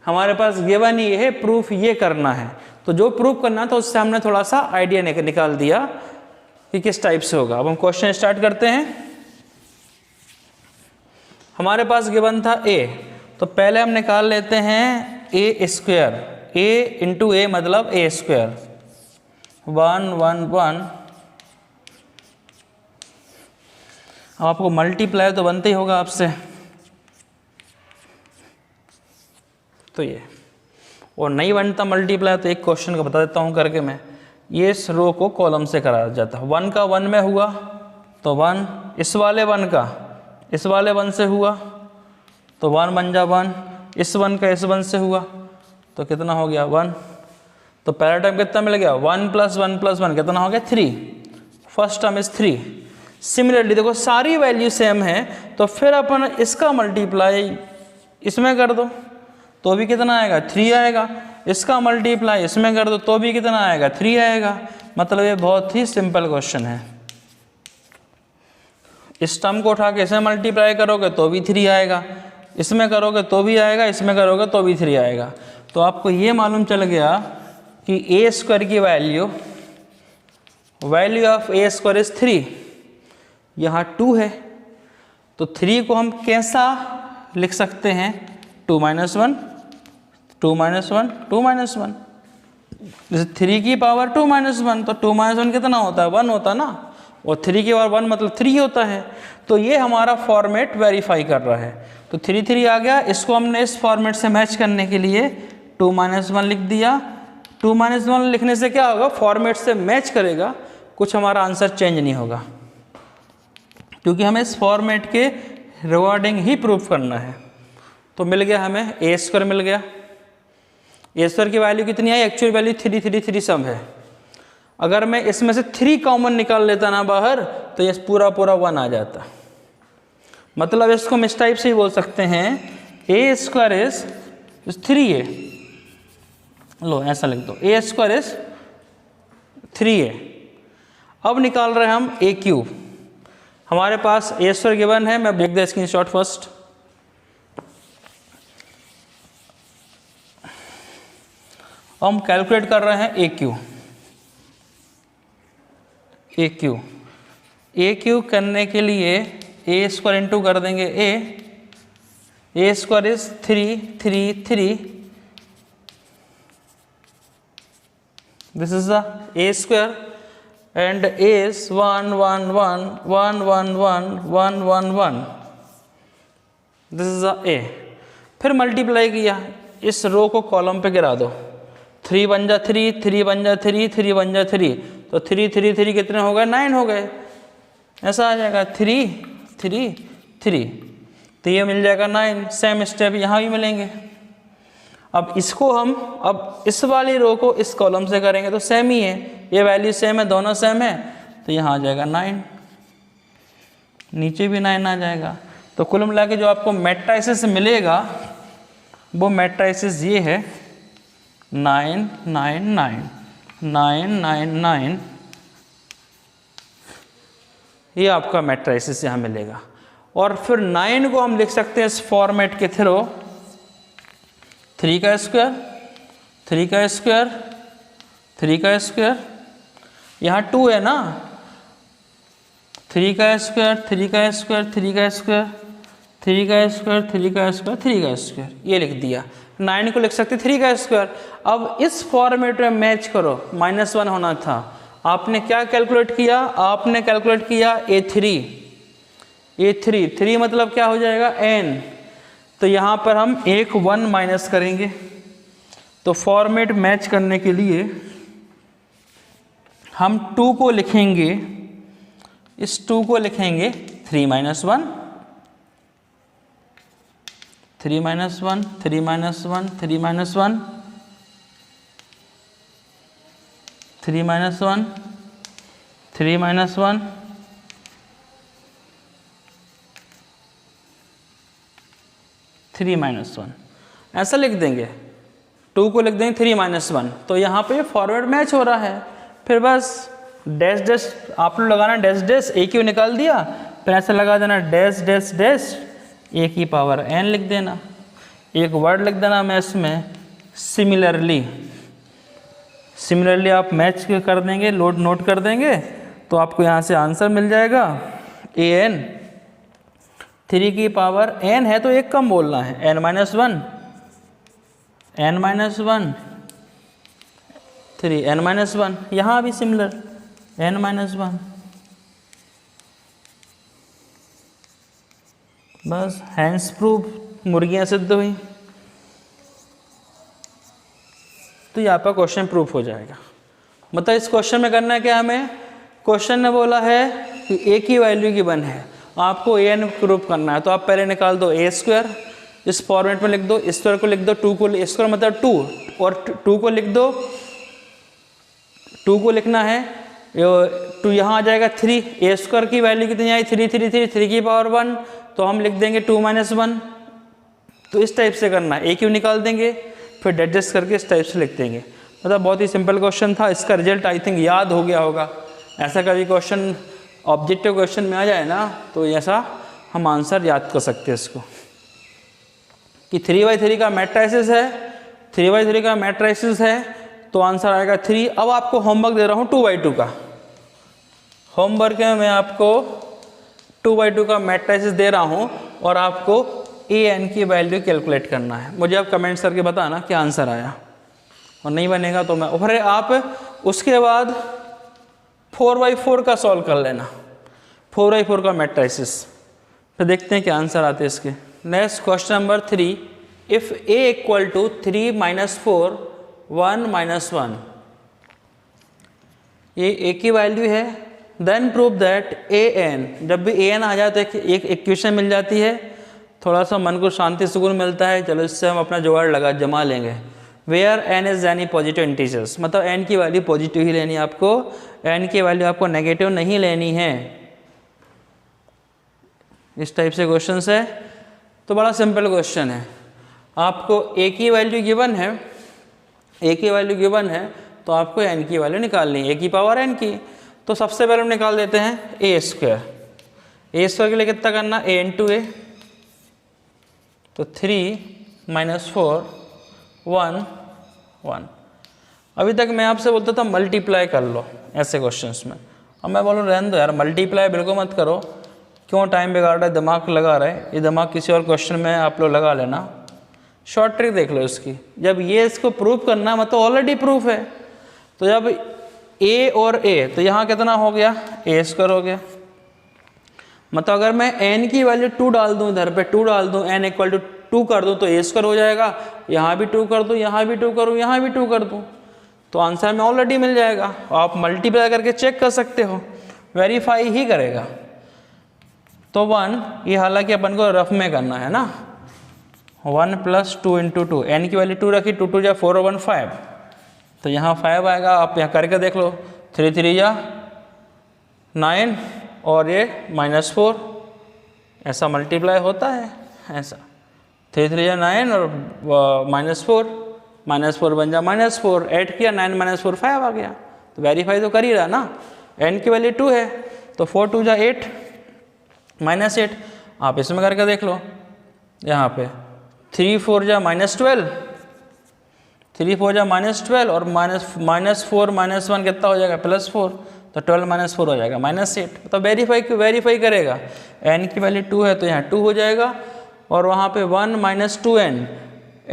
हमारे पास गिवन ही है, प्रूफ ये करना है। तो जो प्रूफ करना था उससे हमने थोड़ा सा आइडिया निकाल दिया कि किस टाइप से होगा। अब हम क्वेश्चन स्टार्ट करते हैं। हमारे पास गिवन था a, तो पहले हम निकाल लेते हैं a स्क्वायर। a इंटू ए मतलब a स्क्वायर 1 1 1। आपको मल्टीप्लाई तो बनते ही होगा आपसे, तो ये और नहीं बनता मल्टीप्लाई तो एक क्वेश्चन का बता देता हूँ करके मैं। ये इस रो को कॉलम से करा जाता है। 1 का 1 में हुआ तो 1, इस वाले 1 का इस वाले 1 से हुआ तो 1 बन जा 1, इस 1 का इस 1 से हुआ तो कितना हो गया 1। तो पहला टर्म कितना मिल गया 1 + 1 + 1 कितना हो गया 3। First term is 3। सिमिलरली देखो सारी वैल्यू सेम है तो फिर अपन इसका मल्टीप्लाई इसमें कर दो तो भी कितना आएगा 3 आएगा। इसका मल्टीप्लाई इसमें कर दो तो भी कितना आएगा 3 आएगा। मतलब ये बहुत ही सिंपल क्वेश्चन है। इस टर्म को उठा के इसमें मल्टीप्लाई करोगे तो भी 3 आएगा, इसमें करोगे तो भी आएगा, इसमें करोगे तो भी 3 आएगा। तो आपको ये मालूम चल गया कि ए स्क्वायर की value of A square is 3। यहाँ 2 है तो 3 को हम कैसा लिख सकते हैं 2 - 1 2 - 1 2 - 1। जैसे 3 की पावर 2 - 1 तो 2 - 1 कितना होता है 1 होता ना, और 3 की पावर 1 मतलब 3 होता है। तो ये हमारा फॉर्मेट वेरीफाई कर रहा है। तो 3 3 आ गया। इसको हमने इस फॉर्मेट से मैच करने के लिए 2 - 1 लिख दिया। 2 - 1 लिखने से क्या होगा, फॉर्मेट से मैच करेगा, कुछ हमारा आंसर चेंज नहीं होगा क्योंकि हमें इस फॉर्मेट के रिगार्डिंग ही प्रूफ करना है। तो मिल गया हमें ए स्क्वायर मिल गया। ए स्क्वायर की वैल्यू कितनी आई, एक्चुअल वैल्यू 3 3 3 सम है। अगर मैं इसमें से 3 कॉमन निकाल लेता ना बाहर तो ये पूरा 1 आ जाता। मतलब इसको हम इस टाइप से ही बोल सकते हैं ए स्क्वायर इज 3a। लो ऐसा लिख दो ए स्क्वायर इज 3a। अब निकाल रहे हैं हम ए क्यूब। हमारे पास ए स्क्वायर गिवन है, मैं लिख दे स्क्रीनशॉट फर्स्ट। हम कैलकुलेट कर रहे हैं ए क्यू करने के लिए ए स्क्वायर इंटू कर देंगे A square is 3 3 3। This is the A square and A is 1 1 1 1 1 1 1 1 1। This is the A. फिर मल्टीप्लाई किया, इस रो को कॉलम पे गिरा दो। 3 बन जा 3, 3 बन जा 3, 3 बन जा 3, तो 3 3 3 कितने हो गए 9 हो गए। ऐसा आ जाएगा 3 3 3, तो ये मिल जाएगा 9। सेम स्टेप यहाँ भी मिलेंगे। अब इसको हम अब इस वाली रो को इस कॉलम से करेंगे तो सेम ही है, ये वैल्यू सेम है, दोनों सेम है, तो यहाँ आ जाएगा 9, नीचे भी 9 आ जाएगा। तो कुल मिला के जो आपको मैट्रिसेस मिलेगा वो मैट्रिसेस ये है 9 9 9 9 9 9 ये आपका मैट्रिसेस यहाँ मिलेगा। और फिर 9 को हम लिख सकते हैं इस फॉर्मेट के थ्रू 3 का स्क्वायर 3 का स्क्वायर 3 का स्क्वायर, यहाँ 2 है ना, 3 का स्क्वायर 3 का स्क्वायर 3 का स्क्वायर 3 का स्क्वायर 3 का स्क्वायर 3 का स्क्वायर, ये लिख दिया। 9 को लिख सकते 3 का स्क्वायर। अब इस फॉर्मेट में मैच करो, -1 होना था, आपने क्या कैलकुलेट किया, आपने कैलकुलेट किया A3 3 मतलब क्या हो जाएगा n, तो यहाँ पर हम एक 1 माइनस करेंगे। तो फॉर्मेट मैच करने के लिए हम 2 को लिखेंगे, इस 2 को लिखेंगे 3 - 1 3 - 1 3 - 1 3 - 1 3 - 1 3 - 1 3 - 1 ऐसा लिख देंगे। 2 को लिख देंगे 3 - 1, तो यहाँ पे फॉरवर्ड मैच हो रहा है। फिर बस डैश डैश आप लोग लगाना, डैश डैश ए क्यू निकाल दिया, फिर ऐसा लगा देना डैश डैश डैश ए की पावर n लिख देना, एक वर्ड लिख देना मैथ्स में सिमिलरली आप मैच कर देंगे, लोड नोट कर देंगे, तो आपको यहाँ से आंसर मिल जाएगा an 3 की पावर n है तो एक कम बोलना है, n - 1 3 n - 1, यहाँ भी सिमिलर n - 1, बस हैंड्स प्रूफ, मुर्गियाँ सिद्ध हुई, तो यहाँ पर क्वेश्चन प्रूफ हो जाएगा। मतलब इस क्वेश्चन में करना है क्या हमें, क्वेश्चन ने बोला है कि a की वैल्यू गिवन है, आपको an प्रूफ करना है, तो आप पहले निकाल दो a स्क्वायर, इस फॉर्मेट में लिख दो, स्क्वायर को लिख दो, 2 को स्क्वायर मतलब 2, और 2 को लिख दो, 2 को लिखना है, 2 यहाँ आ जाएगा 3, a स्क्वायर की वैल्यू कितनी आई 3 की पावर 1, तो हम लिख देंगे 2 - 1, तो इस टाइप से करना है, a क्यू निकाल देंगे, फिर एडजस्ट करके इस टाइप से लिख देंगे। मतलब बहुत ही सिंपल क्वेश्चन था, इसका रिजल्ट आई थिंक याद हो गया होगा। ऐसा कभी क्वेश्चन ऑब्जेक्टिव क्वेश्चन में आ जाए ना, तो ऐसा हम आंसर याद कर सकते हैं इसको, कि 3/3 का मैट्रिसेस है, 3/3 का मैट्रिसेस है, तो आंसर आएगा 3। अब आपको होमवर्क दे रहा हूँ 2/2 का, होमवर्क में मैं आपको 2/2 का मैट्रिसेस दे रहा हूँ, और आपको an की वैल्यू कैलकुलेट करना है। मुझे आप कमेंट्स करके बताना क्या आंसर आया, और नहीं बनेगा तो मैं, और आप उसके बाद 4/4 का सॉल्व कर लेना, 4/4 का मैट्रिसेस, फिर देखते हैं क्या आंसर आते हैं इसके। Next question number 3, if a equal to 3 - 4 1 - 1, ये a की वैल्यू है, देन प्रूव दैट an, जब भी an आ जाए तो एक इक्वेशन मिल जाती है, थोड़ा सा मन को शांति सुकून मिलता है, चलो इससे हम अपना जुगाड़ जमा लेंगे। Where n is any positive integers, मतलब n की वैल्यू पॉजिटिव ही लेनी है आपको, n की वैल्यू आपको नेगेटिव नहीं लेनी है। इस टाइप से क्वेश्चन है, तो बड़ा सिंपल क्वेश्चन है। आपको a की वैल्यू गिवन है, a की वैल्यू गिवन है, तो आपको n की वैल्यू निकालनी है, a की पावर n की। तो सबसे पहले हम निकाल देते हैं a स्क्वायर, a स्क्वायर के लिए कितना करना, a इंटू a, तो 3 - 4 1 1। अभी तक मैं आपसे बोलता था मल्टीप्लाई कर लो ऐसे क्वेश्चंस में, अब मैं बोलूँ रहने दो यार, मल्टीप्लाई बिल्कुल मत करो, क्यों टाइम बिगाड़ रहा है, दिमाग लगा रहा है, ये दिमाग किसी और क्वेश्चन में आप लोग लगा लेना। शॉर्ट ट्रिक देख लो इसकी, जब ये इसको प्रूफ करना मतलब ऑलरेडी प्रूफ है, तो जब a और a, तो यहाँ कितना हो गया, a स्क्वायर हो गया, मतलब अगर मैं n की वैल्यू 2 डाल दूँ, इधर पे 2 डाल दूँ, n इक्वल टू 2 कर दूँ तो a स्क्वायर हो जाएगा, यहाँ भी 2 कर दूँ, यहाँ भी 2 करूँ, यहाँ भी 2 कर दूँ, तो आंसर में ऑलरेडी मिल जाएगा। आप मल्टीप्लाई करके चेक कर सकते हो, वेरीफाई ही करेगा। तो 1, ये हालांकि अपन को रफ में करना है ना, 1 + 2 × 2, n की वैल्यू 2 रखी, 2 × 2 = 4 और 1 5, तो यहाँ 5 आएगा। आप यहाँ करके देख लो, 3 × 3 = 9, और ये -4, ऐसा मल्टीप्लाई होता है, ऐसा 3 × 3 = 9 और -4 बन जा -4, ऐड किया 9 - 4 5 आ गया, तो वेरीफाई तो कर ही रहा ना, n की वैल्यू 2 है, तो 4 2 जा 8 -8, आप इसमें करके देख लो। यहाँ पे 3 4 जा -12, 3 4 जा -12 और -4 -1 कितना हो जाएगा +4, तो 12 -4 हो जाएगा -8। तो वेरीफाई करेगा, n की वैल्यू 2 है तो यहाँ 2 हो जाएगा, और वहाँ पे 1 - 2n,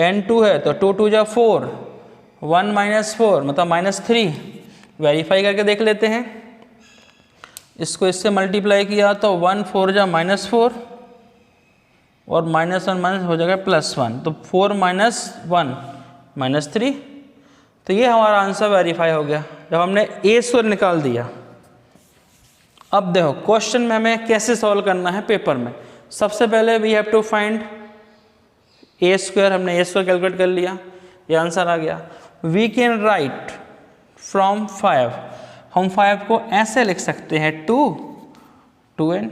n 2 है तो 2 2 जा 4, 1 - 4 मतलब -3। वेरीफाई करके देख लेते हैं, इसको इससे मल्टीप्लाई किया तो 1 4 जा -4 और -1 हो जाएगा +1, तो 4 -1 -3। तो ये हमारा आंसर वेरीफाई हो गया जब हमने ए स्क्वायर निकाल दिया। अब देखो क्वेश्चन में हमें कैसे सॉल्व करना है पेपर में। सबसे पहले we have to find A square, हमने ए स्क्वायर कैलकुलेट कर लिया, ये आंसर आ गया। वी कैन राइट फ्रॉम 5, हम 5 को ऐसे लिख सकते हैं 2n,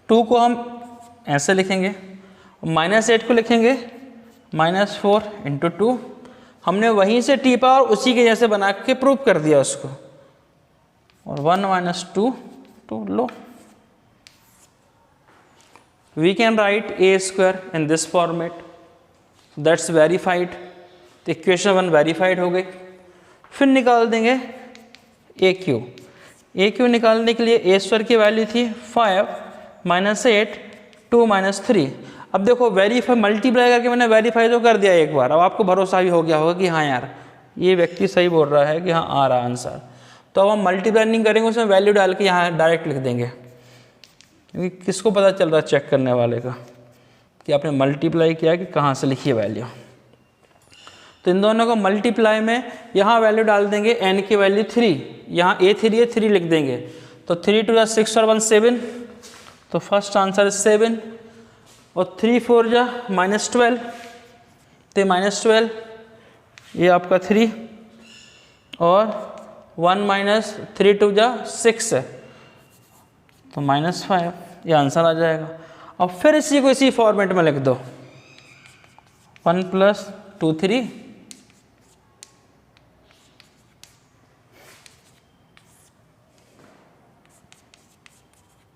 2 को हम ऐसे लिखेंगे, -8 को लिखेंगे -4 × 2। हमने वहीं से टीपा और उसी के जैसे बना के प्रूव कर दिया उसको, और 1 - 2 2 लो। We can write a square in this format, that's verified। तो इक्वेशन 1 वेरीफाइड हो गई। फिर निकाल देंगे AQ निकालने के लिए ए स्क्वायर की वैल्यू थी 5 -8 2 -3। अब देखो वेरीफाई मल्टीप्लाई करके मैंने वेरीफाई तो कर दिया एक बार, अब आपको भरोसा भी हो गया होगा कि हाँ यार ये व्यक्ति सही बोल रहा है कि हाँ आ रहा आंसर। तो अब हम मल्टीप्लाई नहीं करेंगे, उसमें वैल्यू डाल के यहाँ डायरेक्ट लिख देंगे, क्योंकि किसको पता चल रहा है चेक करने वाले का कि आपने मल्टीप्लाई किया कि कहाँ से लिखी है वैल्यू। तो इन दोनों को मल्टीप्लाई में यहाँ वैल्यू डाल देंगे, n की वैल्यू 3, यहाँ A3 है 3 लिख देंगे, तो 3 2 जा 6 और 1 7, तो फर्स्ट आंसर 7, और 3 4 जा -12, तो -12 ये आपका 3, और 1 - 3 2 जा 6 है तो -5, ये आंसर आ जाएगा। अब फिर इसी को इसी फॉर्मेट में लिख दो, 1 + 2 3,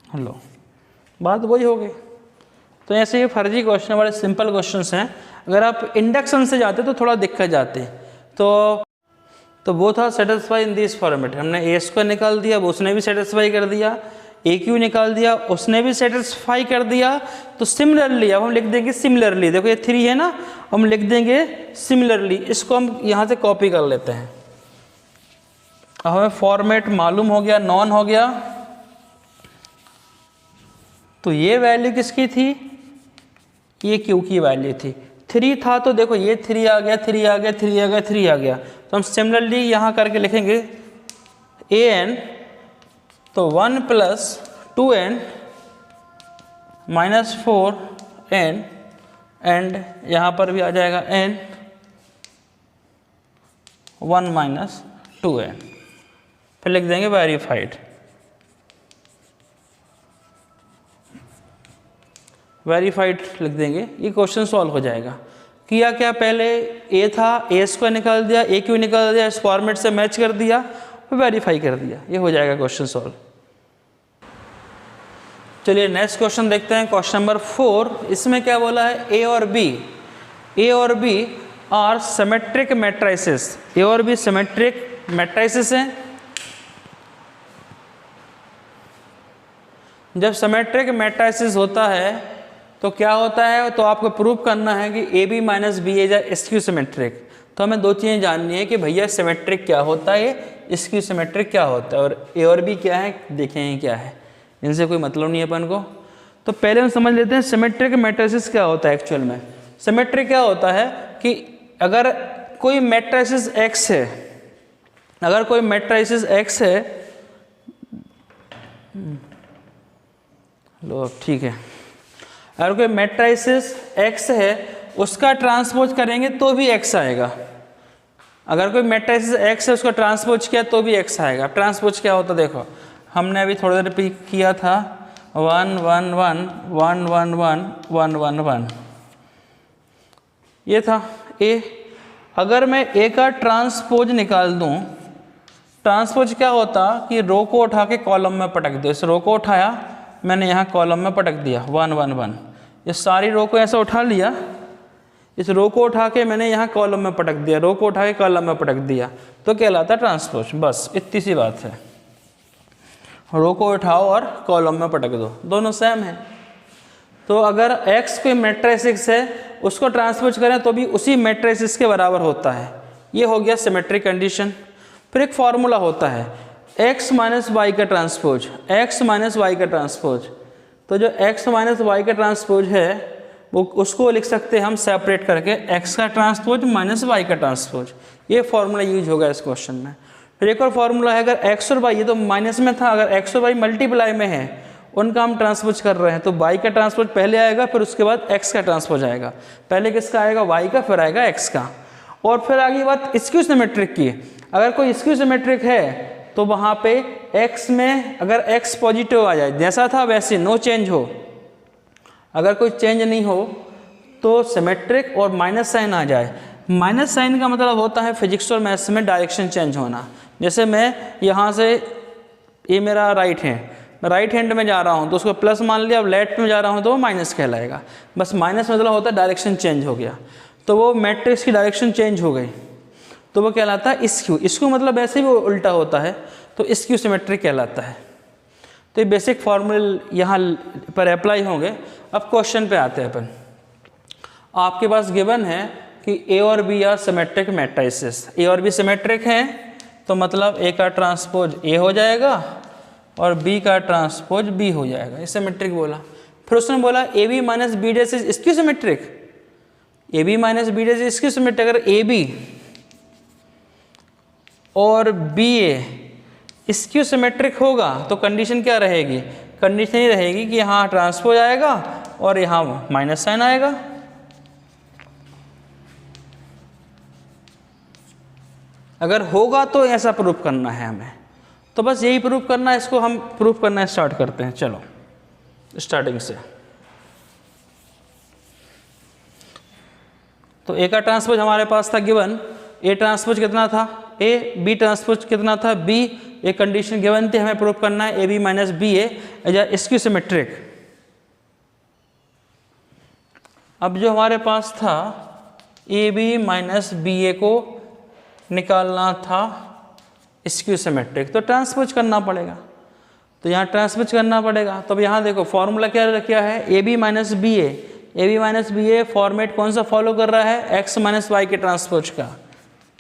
हेलो, बात वही हो गई। तो ऐसे ये फर्जी क्वेश्चन बड़े सिंपल क्वेश्चंस हैं, अगर आप इंडक्शन से जाते तो थोड़ा दिक्कत जाते। तो वो था सेटिस्फाई इन दिस फॉर्मेट। हमने ए स्क्वायर निकाल दिया, वो उसने भी सेटिस्फाई कर दिया, AQ निकाल दिया, उसने भी सेटिस्फाई कर दिया। तो सिमिलरली अब हम लिख देंगे सिमिलरली, देखो ये 3 है ना, हम लिख देंगे सिमिलरली, इसको हम यहाँ से कॉपी कर लेते हैं। अब हमें फॉर्मेट मालूम हो गया, नॉन हो गया। तो ये वैल्यू किसकी थी, ये Q की वैल्यू थी। 3 था तो देखो ये 3 आ गया, 3 आ गया, 3 आ गया, 3 आ गया, तो हम सिमिलरली यहाँ करके लिखेंगे AN, तो 1 + 2n - 4n, एंड यहाँ पर भी आ जाएगा n 1 - 2n, फिर लिख देंगे वेरीफाइड। वेरीफाइड लिख देंगे, ये क्वेश्चन सॉल्व हो जाएगा। किया क्या, पहले ए था, ए स्क्वायर निकाल दिया, AQ निकाल दिया, इस फॉर्मेट से मैच कर दिया, फिर वेरीफाई कर दिया, ये हो जाएगा क्वेश्चन सॉल्व। चलिए नेक्स्ट क्वेश्चन देखते हैं, क्वेश्चन नंबर 4। इसमें क्या बोला है, ए और बी आर सिमेट्रिक मैट्रिसेस। ए और बी सिमेट्रिक मैट्रिसेस हैं। जब सिमेट्रिक मैट्रिसेस होता है तो क्या होता है, तो आपको प्रूव करना है कि AB - BA is skew symmetric. तो हमें दो चीज़ें जाननी है कि भैया सिमेट्रिक क्या होता है, स्क्यू सिमेट्रिक क्या होता है, और ए और बी क्या है, देखें क्या है, इनसे कोई मतलब नहीं है अपन को। तो पहले हम समझ लेते हैं सिमेट्रिक मैट्रिसेस क्या होता है। एक्चुअल में सिमेट्रिक क्या होता है कि अगर कोई मैट्रिसेस X है, अगर कोई मैट्रिसेस X है, लो ठीक है, अगर कोई मैट्रिसेस X है उसका ट्रांसपोज करेंगे तो भी X आएगा। अगर कोई मैट्रिसेस X है उसका ट्रांसपोज किया तो भी X आएगा। ट्रांसपोज क्या होता है, देखो हमने अभी थोड़ी देर रिपीट किया था, 1 1 1 1 1 1 1 1 1, ये था A। अगर मैं A का ट्रांसपोज निकाल दूं ट्रांसपोज क्या होता कि रो को उठा के कॉलम में पटक दो। इस रो को उठाया मैंने यहाँ कॉलम में पटक दिया 1 1 1, ये सारी रो को ऐसा उठा लिया, इस रो को उठा के मैंने यहाँ कॉलम में पटक दिया, रो को उठा के कॉलम में पटक दिया, तो कहलाता है ट्रांसपोज। बस इतनी सी बात है, रो को उठाओ और कॉलम में पटक दो, दोनों सेम है। तो अगर x कोई मैट्रिक्स है उसको ट्रांसपोज करें तो भी उसी मैट्रिक्स के बराबर होता है। ये हो गया सिमेट्रिक कंडीशन। फिर एक फॉर्मूला होता है x माइनस वाई का ट्रांसपोज, x माइनस वाई का ट्रांसपोज। तो जो x माइनस वाई का ट्रांसपोज है वो उसको लिख सकते हैं हम सेपरेट करके x का ट्रांसपोज माइनस वाई का ट्रांसपोज। ये फॉर्मूला यूज होगा इस क्वेश्चन में। फिर एक और फॉर्मूला है, अगर x और y, ये तो माइनस में था, अगर x और y मल्टीप्लाई में है उनका हम ट्रांसपोज कर रहे हैं तो y का ट्रांसपोज पहले आएगा, फिर उसके बाद x का ट्रांसपोज आएगा। पहले किसका आएगा? y का, फिर आएगा x का। और फिर आगे बात स्क्यू सिमेट्रिक की। अगर कोई स्क्यू सिमेट्रिक है तो वहाँ पे x में अगर x पॉजिटिव आ जाए, जैसा था वैसे, नो चेंज हो, अगर कोई चेंज नहीं हो तो सिमेट्रिक और माइनस साइन आ जाए। माइनस साइन का मतलब होता है फिजिक्स और मैथ्स में डायरेक्शन चेंज होना। जैसे मैं यहाँ से, ये मेरा राइट हैंड, मैं राइट हैंड में जा रहा हूँ तो उसको प्लस मान लिया, अब लेफ्ट में जा रहा हूँ तो वो माइनस कहलाएगा। बस माइनस मतलब होता है डायरेक्शन चेंज हो गया, तो वो मैट्रिक्स की डायरेक्शन चेंज हो गई तो वो कहलाता है स्क्यू। स्क्यू मतलब ऐसे ही वो उल्टा होता है तो स्क्यू सिमेट्रिक कहलाता है। तो ये बेसिक फॉर्मूले यहाँ पर अप्लाई होंगे। अब क्वेश्चन पे आते हैं अपन। आपके पास गिवन है कि ए और बी आर सिमेट्रिक मैट्रिसेस। ए और बी सिमेट्रिक हैं तो मतलब ए का ट्रांसपोज ए हो जाएगा और बी का ट्रांसपोज बी हो जाएगा, ये सिमेट्रिक बोला। फिर उसने बोला A B minus B dash is skew symmetric. A B minus B dash is skew symmetric. अगर ए बी और बी ए स्क्यू सिमेट्रिक होगा तो कंडीशन क्या रहेगी? कंडीशन ये रहेगी कि यहाँ ट्रांसपोज आएगा और यहाँ माइनस साइन आएगा। अगर होगा तो ऐसा प्रूफ करना है हमें, तो बस यही प्रूफ करना है। इसको हम प्रूफ करना स्टार्ट करते हैं। चलो स्टार्टिंग से। तो ए का ट्रांसपोज हमारे पास था गिवन, ए ट्रांसपोज कितना था? ए। बी ट्रांसपोज कितना था? बी। एक कंडीशन गिवन थी, हमें प्रूफ करना है A B minus B A skew symmetric. अब जो हमारे पास था A B minus B A को निकालना था स्क्यू सिमेट्रिक, तो ट्रांसपोज करना पड़ेगा। तो यहाँ ट्रांसपोज करना पड़ेगा। तो अब यहाँ देखो फॉर्मूला क्या है? A B minus B A. A B minus B A format कौन सा फॉलो कर रहा है? एक्स माइनस वाई के ट्रांसपोज का,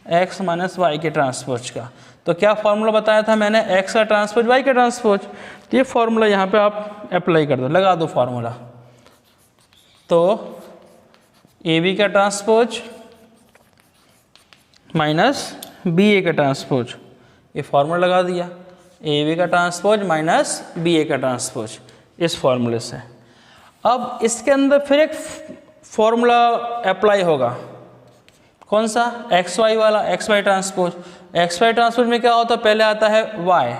एक्स माइनस वाई के ट्रांसपोज का। तो क्या फॉर्मूला बताया था मैंने? एक्स का ट्रांसपोज वाई का ट्रांसपोज। तो ये फॉर्मूला यहाँ पे आप अप्लाई कर दो, लगा दो फॉर्मूला। तो ए बी का ट्रांसपोज माइनस बी ए का ट्रांसपोज, ये फॉर्मूला लगा दिया। ए बी का ट्रांसपोज माइनस बी ए का ट्रांसपोज, इस फॉर्मूले से। अब इसके अंदर फिर एक फॉर्मूला अप्लाई होगा, कौन सा? एक्स वाई वाला, X Y transpose. X Y transpose में क्या होता है? पहले आता है वाई,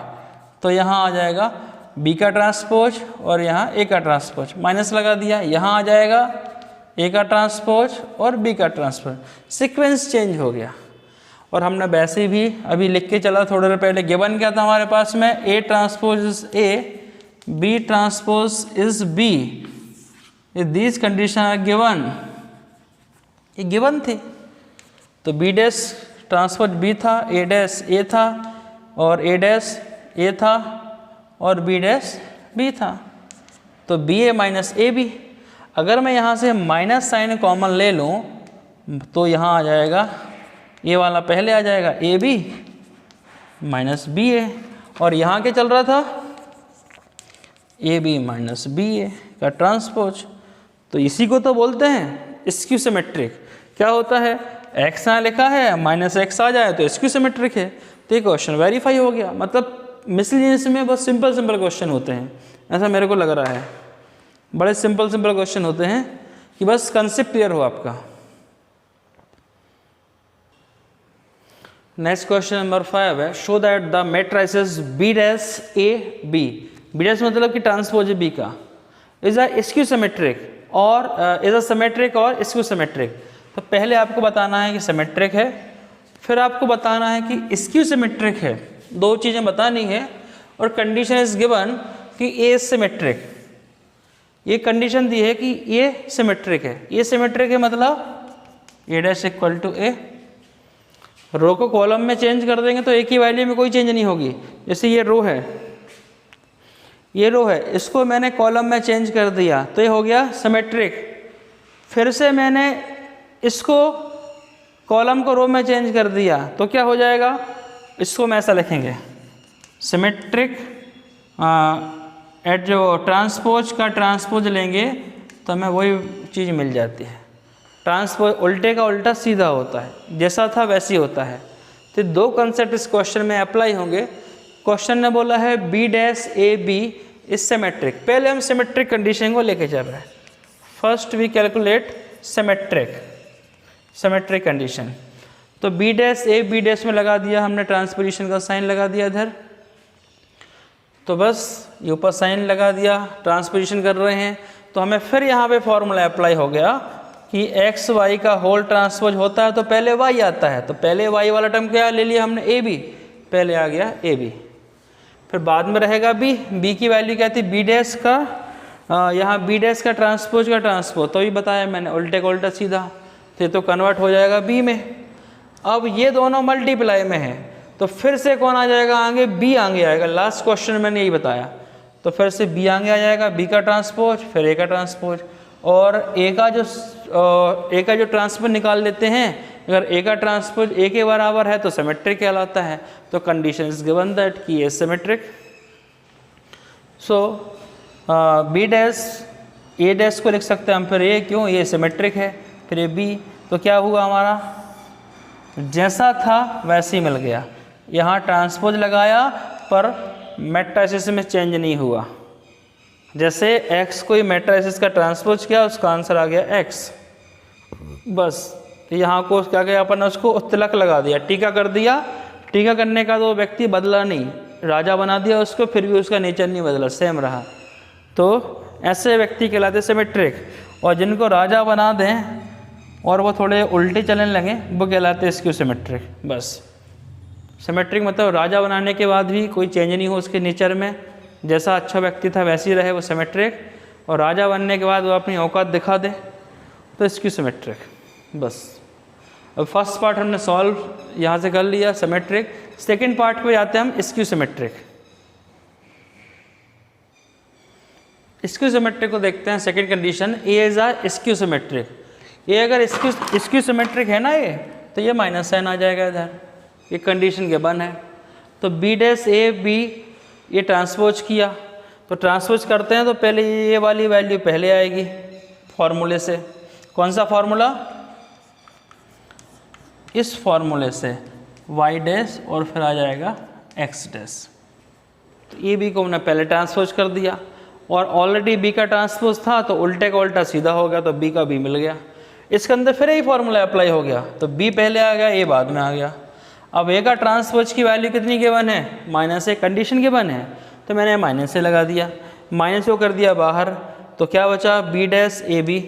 तो यहाँ आ जाएगा बी का ट्रांसपोज और यहाँ ए का ट्रांसपोज, माइनस लगा दिया। यहाँ आ जाएगा ए का ट्रांसपोज और बी का ट्रांसपोज, सीक्वेंस चेंज हो गया। और हमने वैसे भी अभी लिख के चला थोड़ी देर पहले, गिवन क्या था हमारे पास में? A transpose is A, B transpose is B, these condition are given. ये गिवन थे। तो बी डैश ट्रांसपोज बी था, ए डैश ए था और ए डैश ए था और बी डैश बी था। तो B A minus A B. अगर मैं यहाँ से माइनस साइन कॉमन ले लूँ तो यहाँ आ जाएगा, ये वाला पहले आ जाएगा ए बी माइनस बी ए, और यहाँ क्या चल रहा था? ए बी माइनस बी ए का ट्रांसपोज। तो इसी को तो बोलते हैं स्क्यू सिमेट्रिक। क्या होता है? एक्स यहाँ लिखा है, माइनस एक्स आ जाए तो स्क्यू सिमेट्रिक है। तो ये क्वेश्चन वेरीफाई हो गया। मतलब मिसलिनियस में बहुत सिंपल क्वेश्चन होते हैं, ऐसा मेरे को लग रहा है। बड़े सिंपल क्वेश्चन होते हैं कि बस कंसेप्ट क्लियर हो आपका। नेक्स्ट क्वेश्चन नंबर 5 है, show that the matrices B dash A B, B dash मतलब कि ट्रांसपोज बी का, इज अ स्क्यू सिमेट्रिक और इज अ सिमेट्रिक और स्क्यू सिमेट्रिक। तो पहले आपको बताना है कि सिमेट्रिक है, फिर आपको बताना है कि स्क्यू सिमेट्रिक है दो चीज़ें बतानी है और कंडीशन इज गिवन कि ए सिमेट्रिक, ये कंडीशन दी है कि ये सिमेट्रिक है। ये सिमेट्रिक है मतलब ए डैश इक्वल टू ए। रो को कॉलम में चेंज कर देंगे तो ए की वैल्यू में कोई चेंज नहीं होगी। जैसे ये रो है, ये रो है, इसको मैंने कॉलम में चेंज कर दिया तो ये हो गया सिमेट्रिक। फिर से मैंने इसको कॉलम को रो में चेंज कर दिया तो क्या हो जाएगा, इसको हम ऐसा लिखेंगे सिमेट्रिक एट जो ट्रांसपोज का ट्रांसपोज लेंगे तो हमें वही चीज़ मिल जाती है। ट्रांसपोज उल्टे का उल्टा सीधा होता है, जैसा था वैसी होता है। तो दो कंसेप्ट इस क्वेश्चन में अप्लाई होंगे। क्वेश्चन ने बोला है B dash A B is symmetric. पहले हम सिमेट्रिक कंडीशन को लेके चल रहे हैं। First we calculate symmetric condition. तो B dash A B dash में लगा दिया हमने, ट्रांसपोजिशन का साइन लगा दिया इधर, तो बस ये ऊपर साइन लगा दिया, ट्रांसपोजिशन कर रहे हैं तो हमें फिर यहाँ पे फॉर्मूला अप्लाई हो गया कि एक्स वाई का होल ट्रांसपोज होता है तो पहले वाई आता है। तो पहले वाई वाला टर्म क्या ले लिया हमने, ए बी, पहले आ गया ए बी, फिर बाद में रहेगा बी। बी की वैल्यू क्या थी, बी डैश का, यहाँ बी डैश का ट्रांसपोज का ट्रांसपोज, तो ही बताया मैंने उल्टे का उल्टा सीधा, तो कन्वर्ट हो जाएगा बी में। अब ये दोनों मल्टीप्लाई में है तो फिर से कौन आ जाएगा आगे, बी आगे आएगा। लास्ट क्वेश्चन मैंने यही बताया, तो फिर से बी आगे आ जाएगा, बी का ट्रांसपोज फिर ए का ट्रांसपोज, और ए का जो ट्रांसपोज निकाल लेते हैं। अगर ए का ट्रांसपोज ए के बराबर है तो सिमेट्रिक कहलाता है। तो कंडीशन इज गिवन दैट कि ए सिमेट्रिक। सो बी डैश ए डैश को लिख सकते हैं हम, फिर ए क्यों, ये सिमेट्रिक है, फिर ए बी, तो क्या हुआ हमारा, जैसा था वैसे ही मिल गया। यहाँ ट्रांसपोज लगाया पर मैट्रिसेस में चेंज नहीं हुआ। जैसे x कोई मैट्रिसेस का ट्रांसपोज किया उसका आंसर आ गया x, बस। तो यहाँ को क्या किया अपन ने, उसको तिलक लगा दिया, टीका कर दिया। टीका करने का तो व्यक्ति बदला नहीं, राजा बना दिया उसको, फिर भी उसका नेचर नहीं बदला, सेम रहा। तो ऐसे व्यक्ति कहलाते सिमेट्रिक। और जिनको राजा बना दें और वो थोड़े उल्टे चलने लगे वो कहलाते स्क्यू सिमेट्रिक। बस सिमेट्रिक मतलब राजा बनाने के बाद भी कोई चेंज नहीं हो उसके नेचर में, जैसा अच्छा व्यक्ति था वैसे ही रहे, वो सिमेट्रिक। और राजा बनने के बाद वो अपनी औकात दिखा दे तो स्क्यू सिमेट्रिक। बस अब फर्स्ट पार्ट हमने सॉल्व यहाँ से कर लिया सिमेट्रिक। सेकेंड पार्ट पे आते हैं हम स्क्यू सिमेट्रिक। स्क्यू सिमेट्रिक को देखते हैं। Second condition, A is a skew symmetric. ये अगर स्क्यू सिमेट्रिक है ना ये, तो ये माइनस साइन आ जाएगा इधर, ये कंडीशन के बन है। तो बी डैश ए बी ये ट्रांसपोज किया, तो ट्रांसपोज करते हैं तो पहले ये वाली वैल्यू पहले आएगी फॉर्मूले से। कौन सा फॉर्मूला, इस फॉर्मूले से वाई डैश और फिर आ जाएगा एक्स डैश। तो ए बी को हमने पहले ट्रांसपोज कर दिया और ऑलरेडी बी का ट्रांसपोज था तो उल्टे का उल्टा सीधा हो गया, तो बी का बी मिल गया। इसके अंदर फिर यही फॉर्मूला अप्लाई हो गया, तो बी पहले आ गया, ए बाद में आ गया। अब ए का ट्रांसपोज की वैल्यू कितनी गिवन है, माइनस ए, कंडीशन गिवन है, तो मैंने माइनस से लगा दिया, माइनस को कर दिया बाहर, तो क्या बचा, बी डैश ए बी।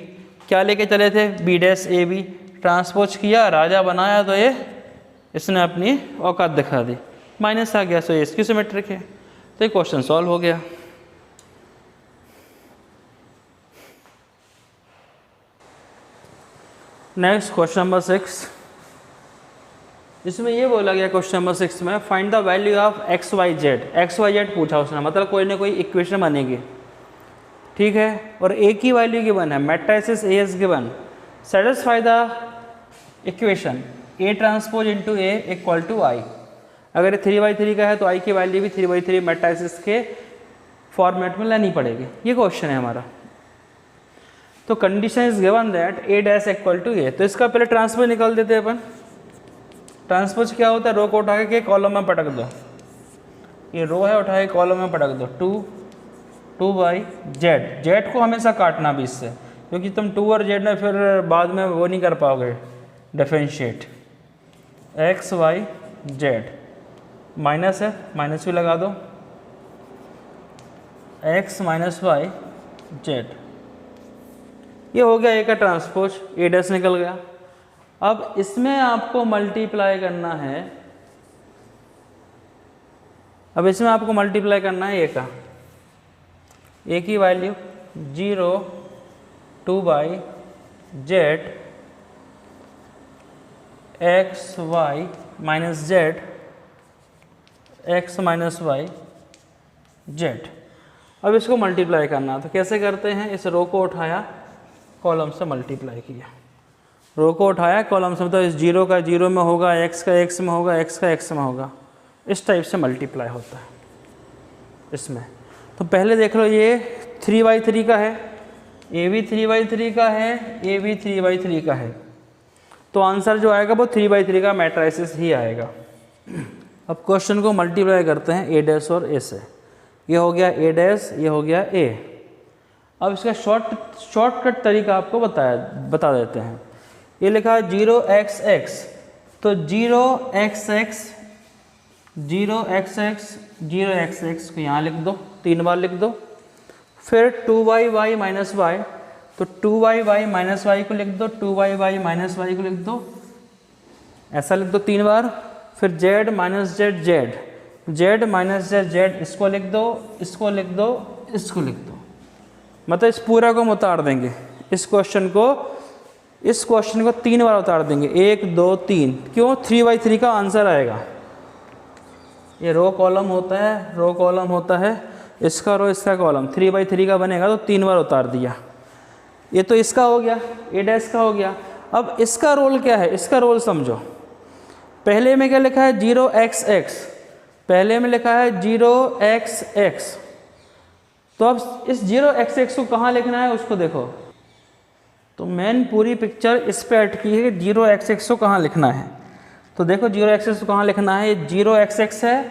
क्या लेके चले थे, B dash A B, transpose किया, राजा बनाया, तो ये इसने अपनी औकात दिखा दी, माइनस आ गया, सो ये स्क्यू सिमेट्रिक है। तो ये क्वेश्चन सॉल्व हो गया। Next question number 6। इसमें ये बोला गया क्वेश्चन नंबर 6 में, find the value of x y z. X y z पूछा उसने, मतलब कोई ना कोई इक्वेशन बनेगी, ठीक है, और ए की वैल्यू गिवन है, matrices A is given, satisfy the equation A transpose into A equal to I. अगर ये 3/3 का है तो आई की वैल्यू भी 3/3 मैट्रिसेस के फॉर्मेट में लेनी पड़ेगी। ये क्वेश्चन है हमारा। तो condition is given that A dash equal to A. तो इसका पहले ट्रांसपोज निकाल देते हैं अपन। ट्रांसपोज क्या होता है, रो को उठा के कॉलम में पटक दो, ये रो है, उठा के कॉलम में पटक दो, 2 बाई जेड। जेड को हमेशा काटना भी इससे, क्योंकि तुम 2 और जेड में फिर बाद में वो नहीं कर पाओगे differentiate. X y z, minus है, माइनस भी लगा दो, एक्स माइनस वाई जेड। ये हो गया ए का ट्रांसपोज, ए डैश निकल गया। अब इसमें आपको मल्टीप्लाई करना है अब इसमें आपको मल्टीप्लाई करना है ए का, ए की value 0 2/z x y minus z x minus y z. अब इसको मल्टीप्लाई करना, तो कैसे करते हैं, इस रो को उठाया कॉलम से मल्टीप्लाई किया, रो को उठाया कॉलम से, मतलब इस 0 का 0 में होगा, x का x में होगा, x का x में होगा, इस टाइप से मल्टीप्लाई होता है इसमें। तो पहले देख लो ये 3/3 का है, ये भी 3/3 का है, ये भी 3/3 का है, तो आंसर जो आएगा वो 3/3 का मैट्रिसेस ही आएगा। अब क्वेश्चन को मल्टीप्लाई करते हैं ए डैश और ए से, ये हो गया ए डैश, ये हो गया ए। अब इसका शॉर्टकट तरीका आपको बता देते हैं। ये लिखा है 0xx, तो 0xx 0xx को यहाँ लिख दो, 3 बार लिख दो। फिर 2y माइनस वाई, तो 2y माइनस वाई को लिख दो, 2y माइनस वाई को लिख दो, ऐसा लिख दो 3 बार। फिर z minus z Z, z minus z z, इसको लिख दो, इसको लिख दो, इसको लिख दो, मतलब इस पूरा को हम उतार देंगे, इस क्वेश्चन को 3 बार उतार देंगे, 1 2 3। क्यों? 3/3 का आंसर आएगा। ये रो कॉलम होता है, रो कॉलम होता है, इसका रो इसका कॉलम, 3/3 का बनेगा, तो 3 बार उतार दिया। ये तो इसका हो गया, ए डैश का हो गया। अब इसका रोल क्या है, इसका रोल समझो। पहले में क्या लिखा है 0xx, पहले में लिखा है 0xx, तो अब इस 0xx को कहाँ लिखना है उसको देखो। तो मेन पूरी पिक्चर इस पे अटकी है कि 0xx को कहाँ लिखना है। तो देखो 0xx को कहाँ लिखना है, ये 0xx है,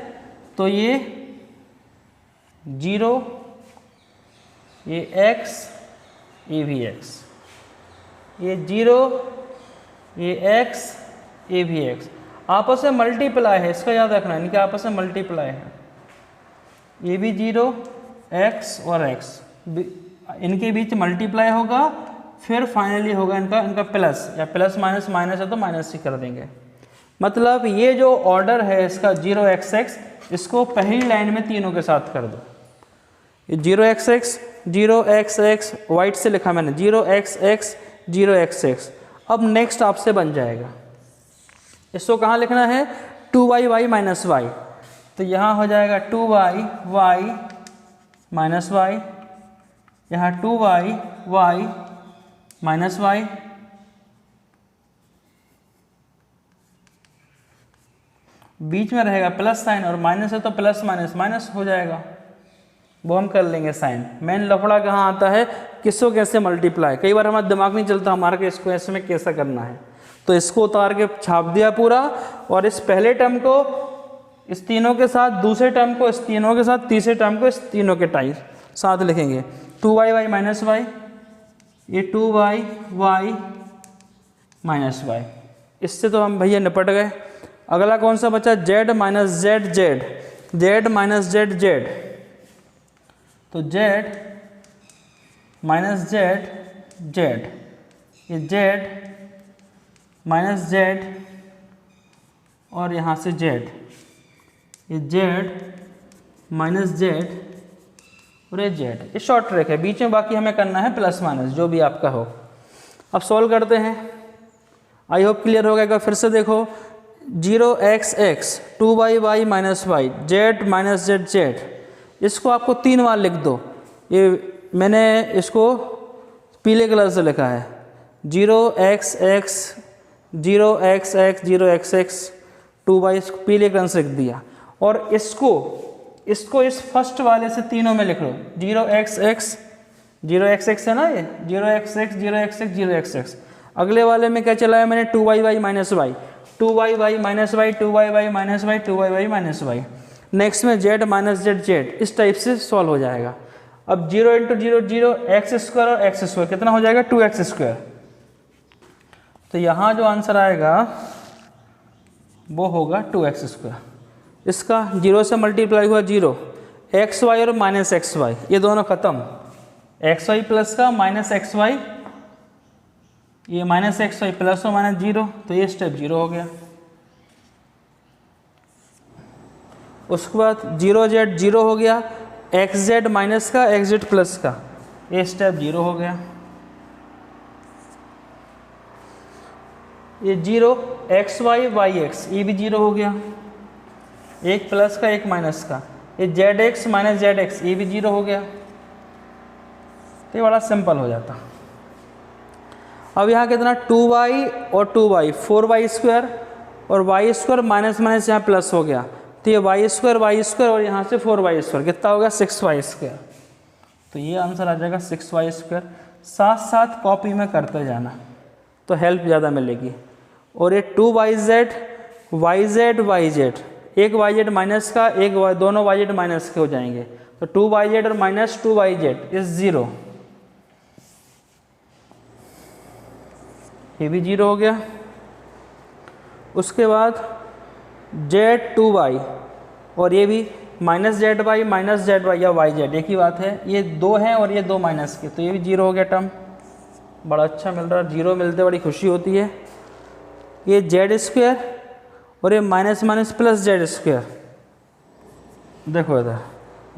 तो ये 0, ये x, ये भी x, ये 0, ये x, ये भी x, आपस में मल्टीप्लाई है, इसका याद रखना है, इनके आपस में मल्टीप्लाई है। ये भी 0, x और x, इनके बीच मल्टीप्लाई होगा, फिर फाइनली होगा इनका प्लस, या प्लस माइनस, माइनस है तो माइनस ही कर देंगे। मतलब ये जो ऑर्डर है इसका 0xx, इसको पहली लाइन में तीनों के साथ कर दो। ये 0xx 0xx वाइट से लिखा मैंने, 0xx 0xx। अब नेक्स्ट आपसे बन जाएगा, इसको कहाँ लिखना है, 2y माइनस वाई, तो यहाँ हो जाएगा 2y माइनस वाई, यहाँ 2y माइनस वाई, बीच में रहेगा प्लस साइन, और माइनस है तो प्लस माइनस माइनस हो जाएगा, वो हम कर लेंगे साइन। मेन लफड़ा कहाँ आता है, किसको कैसे मल्टीप्लाई, कई बार हमारा दिमाग नहीं चलता हमारा कि इसको ऐसे में कैसा करना है, तो इसको उतार के छाप दिया पूरा, और इस पहले टर्म को इस तीनों के साथ, दूसरे टर्म को इस तीनों के साथ, तीसरे टर्म को इस तीनों के साथ लिखेंगे। 2y माइनस वाई, ये 2y माइनस वाई, इससे तो हम भैया निपट गए। अगला कौन सा बचा, z minus z Z, z minus z Z, तो z माइनस जेड जेड, ये z माइनस जेड, और यहाँ से z, ये z माइनस जेड और ये z, ये शॉर्ट ट्रैक है, बीच में बाकी हमें करना है प्लस माइनस जो भी आपका हो। अब सॉल्व करते हैं, आई होप क्लियर हो गया। एक बार फिर से देखो, 0xx 2y minus y, z minus z z, इसको आपको 3 बार लिख दो। ये मैंने इसको पीले कलर से लिखा है, 0xx 0xx 0xx 2y, इसको पीले कलर से लिख दिया। और इसको इस फर्स्ट वाले से तीनों में लिख लो, 0xx है ना, ये 0xx 0xx 0xx। अगले वाले में क्या चला है मैंने, 2y minus y, 2y minus y, 2y minus y, 2y minus y. Next में z माइनस जेड जेड, इस टाइप से सॉल्व हो जाएगा। अब 0 × 0 0, एक्स स्क्वायर और एक्स स्क्वायर कितना हो जाएगा, 2x स्क्वायर। तो यहाँ जो आंसर आएगा वो होगा 2x स्क्वायर। इसका 0 से मल्टीप्लाई हुआ 0, xy और माइनस xy, ये दोनों खत्म, xy प्लस का माइनस xy, ये माइनस xy प्लस और माइनस 0, तो ये स्टेप 0 हो गया। उसके बाद 0z 0 हो गया, xz माइनस का xz प्लस का, ये स्टेप 0 हो गया। ये 0 xy yx ये भी 0 हो गया, एक प्लस का एक माइनस का, ये zx माइनस zx ये भी 0 हो गया। तो ये बड़ा सिंपल हो जाता। अब यहाँ कितना 2y और 2y 4y स्क्वायर और वाई स्क्वायर माइनस माइनस यहाँ प्लस हो गया, तो ये वाई स्क्वायर और यहाँ से 4y स्क्वायर कितना होगा 6y स्क्वायर। तो ये आंसर आ जाएगा 6y स्क्वायर। साथ साथ कॉपी में करते जाना तो हेल्प ज़्यादा मिलेगी। और ये 2yz yz एक yz माइनस का एक दोनों yz माइनस के हो जाएंगे, तो 2yz और माइनस 2yz इज 0, ये भी 0 हो गया। उसके बाद z2y और ये भी माइनस जेड वाई या वाई जेड एक ही बात है, ये 2 हैं और ये 2 माइनस के, तो ये भी 0 हो गया टर्म। बड़ा अच्छा मिल रहा है, 0 मिलते बड़ी खुशी होती है। ये जेड स्क्वायर और ये minus minus plus Z square, देखो इधर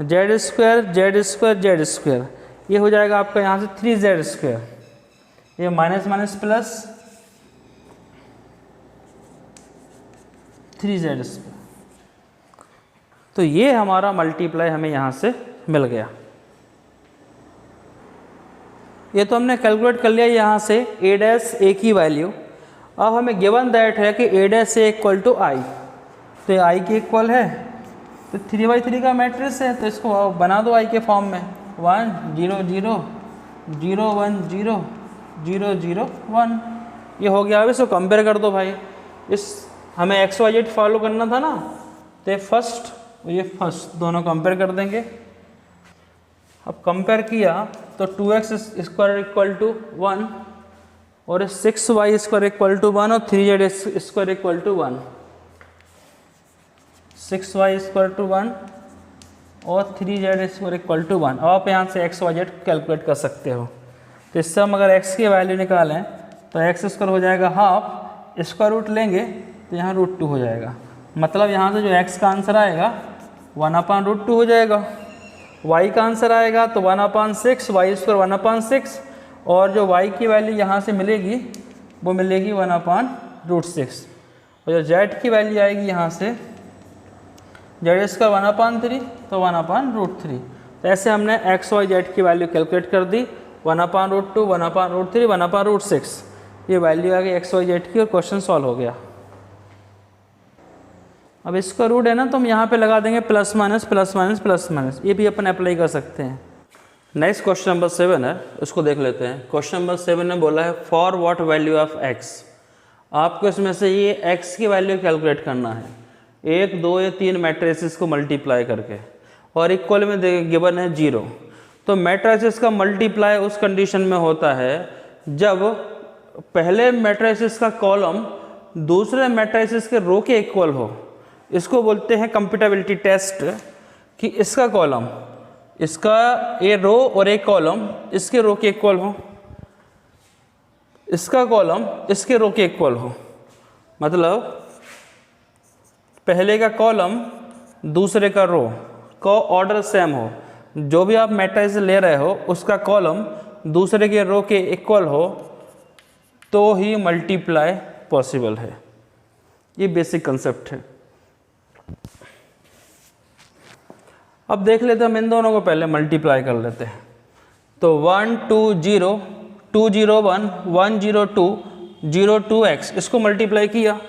जेड स्क्वायर ये हो जाएगा आपका यहाँ से 3z स्क्वायर, ये minus minus plus 3z square. तो ये हमारा मल्टीप्लाई हमें यहाँ से मिल गया। ये तो हमने कैलकुलेट कर लिया यहाँ से a डैश a की वैल्यू। अब हमें गिवन दैट है कि a dash a equal to i, तो ये i के इक्वल है, तो 3/3 का मैट्रिक्स है, तो इसको बना दो i के फॉर्म में 1 0 0 0 1 0 0 0 1, ये हो गया। अब इसको कंपेयर कर दो भाई, इस हमें एक्स वाई जेड फॉलो करना था ना, तो ये फर्स्ट और ये फर्स्ट दोनों कंपेयर कर देंगे। अब कंपेयर किया तो 2x स्क्वायर इक्वल टू 1 और 6y स्क्वायर इक्वल टू 1 और 3z square equal to 1, 6y square to 1 और 3z स्क्वायर इक्वल टू 1। अब आप यहाँ से x y z कैलकुलेट कर सकते हो। तो इससे हम अगर x की वैल्यू निकालें तो x स्क्वायर हो जाएगा हाफ, स्क्वायर रूट लेंगे तो यहाँ √2 हो जाएगा। मतलब यहाँ से जो x का आंसर आएगा 1/√2 हो जाएगा, y का आंसर आएगा तो 1/6, वाई स्क्वायर 1/6, और जो y की वैल्यू यहाँ से मिलेगी वो मिलेगी 1/√6, और जो z की वैल्यू आएगी यहाँ से z स्क्वायर 1/3 तो 1/√3। तो ऐसे हमने x y z की वैल्यू कैलकुलेट कर दी, 1/√2 1/√3 1/√6, ये वैल्यू आ गई x y z की और क्वेश्चन सॉल्व हो गया। अब इसका रूट है ना, तो हम यहाँ पे लगा देंगे प्लस माइनस, ये भी अपन अप्लाई कर सकते हैं। नेक्स्ट क्वेश्चन नंबर 7 है, उसको देख लेते हैं। क्वेश्चन नंबर 7 ने बोला है for what value of x। आपको इसमें से ये x की वैल्यू कैलकुलेट करना है 1 2 या 3 मैट्रिसेस को मल्टीप्लाई करके, और इक्वल में गिवन है 0। तो मैट्रिसेस का मल्टीप्लाई उस कंडीशन में होता है जब पहले मैट्रिसेस का कॉलम दूसरे मैट्रिसेस के रो के इक्वल हो। इसको बोलते हैं कंप्यूटेबिलिटी टेस्ट, कि इसका कॉलम, इसका ये रो और एक कॉलम इसके रो के इक्वल हो, इसका कॉलम इसके रो के इक्वल हो। मतलब पहले का कॉलम दूसरे का रो का ऑर्डर सेम हो, जो भी आप मैट्रिक्स ले रहे हो उसका कॉलम दूसरे के रो के इक्वल हो तो ही मल्टीप्लाई पॉसिबल है। ये बेसिक कंसेप्ट है। अब देख लेते हैं, हम इन दोनों को पहले मल्टीप्लाई कर लेते हैं। तो 1 2 0 2 0 1 1 0 2 0 2x, इसको मल्टीप्लाई किया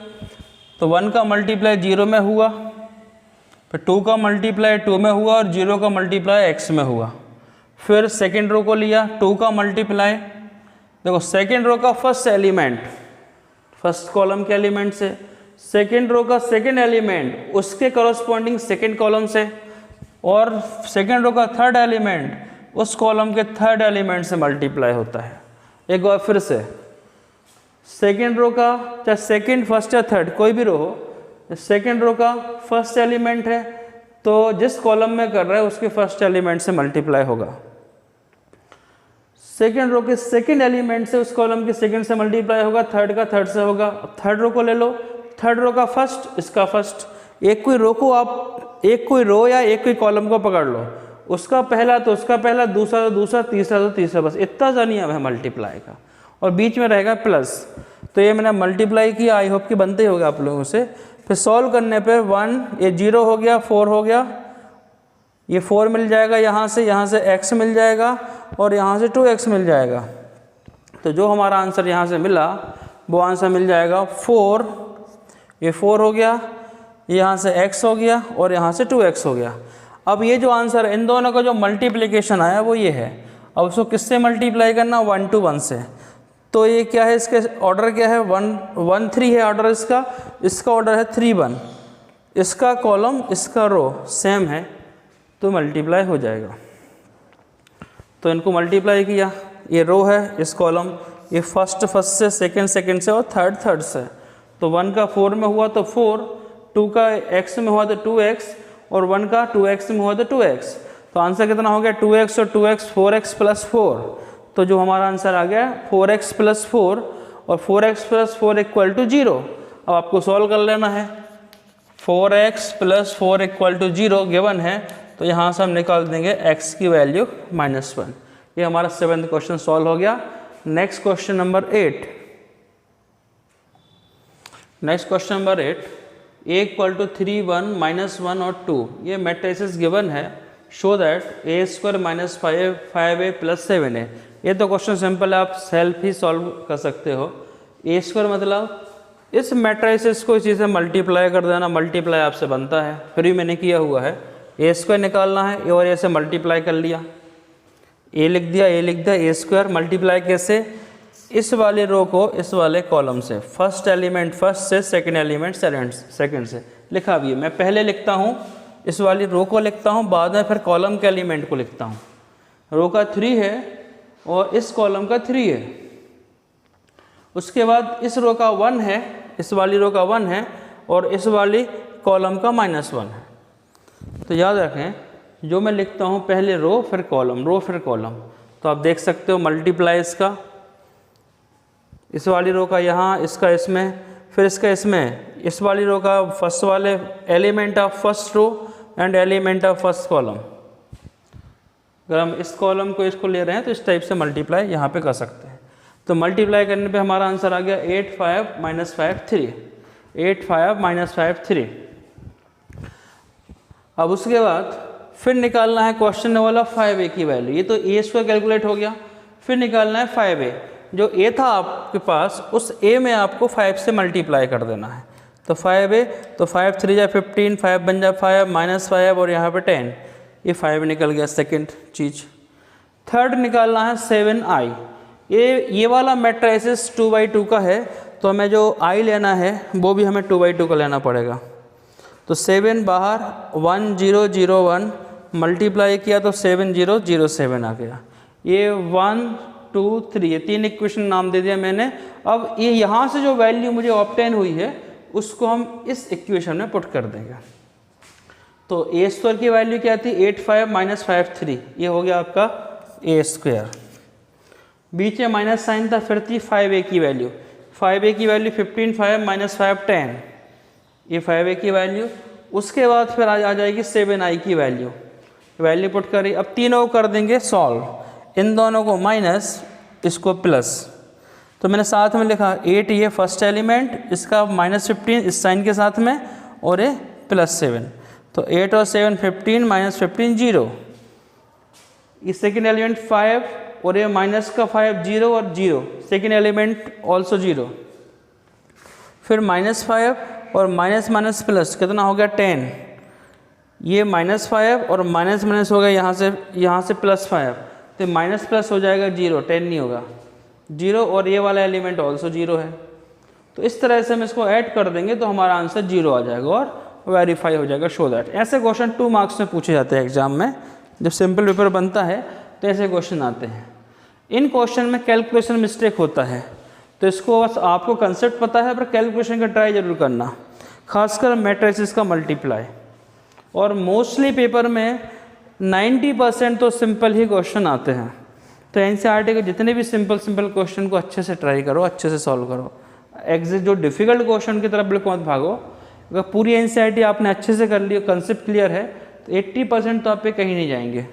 तो 1 का मल्टीप्लाई 0 में हुआ, फिर 2 का मल्टीप्लाई 2 में हुआ और 0 का मल्टीप्लाई x में हुआ। फिर सेकेंड रो को लिया, 2 का मल्टीप्लाई, देखो सेकेंड रो का फर्स्ट एलिमेंट फर्स्ट कॉलम के एलिमेंट से, सेकेंड रो का सेकेंड एलिमेंट उसके करस्पॉन्डिंग सेकेंड कॉलम से, और सेकेंड रो का थर्ड एलिमेंट उस कॉलम के थर्ड एलिमेंट से मल्टीप्लाई होता है। एक बार फिर से, सेकेंड रो का चाहे सेकेंड फर्स्ट या थर्ड कोई भी रो हो, सेकेंड रो का फर्स्ट एलिमेंट है तो जिस कॉलम में कर रहा है उसके फर्स्ट एलिमेंट से मल्टीप्लाई होगा। सेकेंड रो के सेकेंड एलिमेंट से उस कॉलम के सेकेंड से मल्टीप्लाई होगा, थर्ड का थर्ड से होगा। थर्ड रो को ले लो, थर्ड रो का फर्स्ट इसका फर्स्ट, एक कोई रो को आप एक कोई रो या एक कोई कॉलम को पकड़ लो, उसका पहला तो उसका पहला, दूसरा तो दूसरा, तीसरा तो तीसरा, बस इतना सा नियम है मल्टीप्लाई का, और बीच में रहेगा प्लस। तो ये मैंने मल्टीप्लाई किया, आई होप कि बनते ही होगा आप लोगों से। फिर सॉल्व करने पर 1, ये 0 हो गया, 4 हो गया, ये 4 मिल जाएगा यहाँ से x मिल जाएगा और यहाँ से 2x मिल जाएगा। तो जो हमारा आंसर यहाँ से मिला वो आंसर मिल जाएगा 4, ये 4 हो गया, यहाँ से x हो गया और यहाँ से 2x हो गया। अब ये जो आंसर इन दोनों का जो मल्टीप्लिकेशन आया वो ये है। अब उसको किससे मल्टीप्लाई करना, 1 to 1 से। तो ये क्या है, इसके ऑर्डर क्या है, 1 3 है ऑर्डर इसका ऑर्डर है 3 1, इसका कॉलम इसका रो सेम है तो मल्टीप्लाई हो जाएगा। तो इनको मल्टीप्लाई किया, ये रो है, इस कॉलम, ये फर्स्ट से, सेकंड से और थर्ड से। तो 1 का 4 में हुआ तो 4, 2 का x में हुआ तो 2x और 1 का 2x में हुआ तो 2x। तो आंसर कितना हो गया, 2x और 2x 4x + 4। तो जो हमारा आंसर आ गया 4x + 4 और 4x + 4 = 0। अब आपको सॉल्व कर लेना है। 4x + 4 = 0 गिवन है, तो यहाँ से हम निकाल देंगे x की वैल्यू -1। ये हमारा 7th क्वेश्चन सॉल्व हो गया। Next question number 8। Next question number 8, a = 3 1 -1 और 2, ये मैट्रिसेस गिवन है। Show that a² - 5a + 7a। ये तो क्वेश्चन सिंपल है, आप सेल्फ ही सॉल्व कर सकते हो। a² मतलब इस मैट्रिसेस को इसी से मल्टीप्लाई कर देना, मल्टीप्लाई आपसे बनता है, फिर भी मैंने किया हुआ है। a² निकालना है और ऐसे मल्टीप्लाई कर लिया, a लिख दिया, a² मल्टीप्लाई कैसे, इस वाले रो को इस वाले कॉलम से, फर्स्ट एलिमेंट फर्स्ट से, सेकंड एलिमेंट सेकंड से लिखा भी है। मैं पहले लिखता हूँ इस वाली रो को लिखता हूँ, बाद में फिर कॉलम के एलिमेंट को लिखता हूँ। रो का 3 है और इस कॉलम का 3 है। उसके बाद इस रो का 1 है, इस वाली रो का 1 है और इस वाली कॉलम का -1 है। तो याद रखें, जो मैं लिखता हूँ पहले रो फिर कॉलम, रो फिर कॉलम। तो आप देख सकते हो मल्टीप्लाई इसका, इस वाली रो का यहाँ, इसका इसमें, फिर इसका इसमें, इस वाली रो का फर्स्ट वाले element of first row and element of first column. अगर हम इस कॉलम को इसको ले रहे हैं तो इस टाइप से मल्टीप्लाई यहाँ पे कर सकते हैं। तो मल्टीप्लाई करने पे हमारा आंसर आ गया 8 5 -5 3, 8 5 -5 3। अब उसके बाद फिर निकालना है क्वेश्चन वाला 5a की वैल्यू। ये तो a² कैलकुलेट हो गया, फिर निकालना है 5a। जो a था आपके पास, उस a में आपको 5 से मल्टीप्लाई कर देना है। तो 5a, तो 5 3 जा 15, 5 बन जा 5 -5 और यहाँ पे 10, ये 5 निकल गया सेकंड चीज़। थर्ड निकालना है 7i। ये वाला मैट्रिसेस 2/2 का है, तो हमें जो i लेना है वो भी हमें 2/2 का लेना पड़ेगा। तो 7 बाहर, 1 0 0 1 मल्टीप्लाई किया तो 7 0 0 7 आ गया। ये 1 2 3, ये 3 इक्वेशन नाम दे दिया मैंने। अब ये यहाँ से जो वैल्यू मुझे ऑब्टेन हुई है उसको हम इस इक्वेशन में पुट कर देंगे। तो a² की वैल्यू क्या थी, 8 5 -5 3, ये हो गया आपका a²। बीच में माइनस साइन था, फिर थी 5a की वैल्यू, 5a की वैल्यू 15 5 -5 10, ये 5a की वैल्यू। उसके बाद फिर आ जाएगी 7i की वैल्यू पुट करी। अब तीनों को कर देंगे सॉल्व, इन दोनों को माइनस, इसको प्लस। तो मैंने साथ में लिखा 8, ये फर्स्ट एलिमेंट, इसका -15 इस साइन के साथ में, और ये +7। तो 8 और 7 15, -15 0। ये सेकेंड एलिमेंट 5 और ये माइनस का 5 0 और 0, सेकेंड एलिमेंट ऑल्सो 0। फिर -5 और माइनस प्लस कितना हो गया 10। ये -5 और माइनस हो गया यहाँ से +5, तो माइनस प्लस हो जाएगा 0, 10 नहीं होगा 0, और ये वाला एलिमेंट ऑल्सो 0 है। तो इस तरह से हम इसको ऐड कर देंगे तो हमारा आंसर 0 आ जाएगा और वेरीफाई हो जाएगा, शो दैट। ऐसे क्वेश्चन 2 मार्क्स में पूछे जाते हैं एग्जाम में, जब सिंपल पेपर बनता है तो ऐसे क्वेश्चन आते हैं। इन क्वेश्चन में कैलकुलेशन मिस्टेक होता है, तो इसको बस आपको कंसेप्ट पता है पर कैलकुलेशन का ट्राई जरूर करना, खासकर मैट्रिसेस का मल्टीप्लाई। और मोस्टली पेपर में 90% तो सिंपल ही क्वेश्चन आते हैं। तो एनसीईआरटी के जितने भी सिंपल क्वेश्चन को अच्छे से ट्राई करो, अच्छे से सॉल्व करो। एग्जिट जो डिफ़िकल्ट क्वेश्चन की तरफ बिल्कुल मत भागो, अगर पूरी एनसीईआरटी आपने अच्छे से कर ली, कंसेप्ट क्लियर है, तो 80% तो आप पे कहीं नहीं जाएंगे।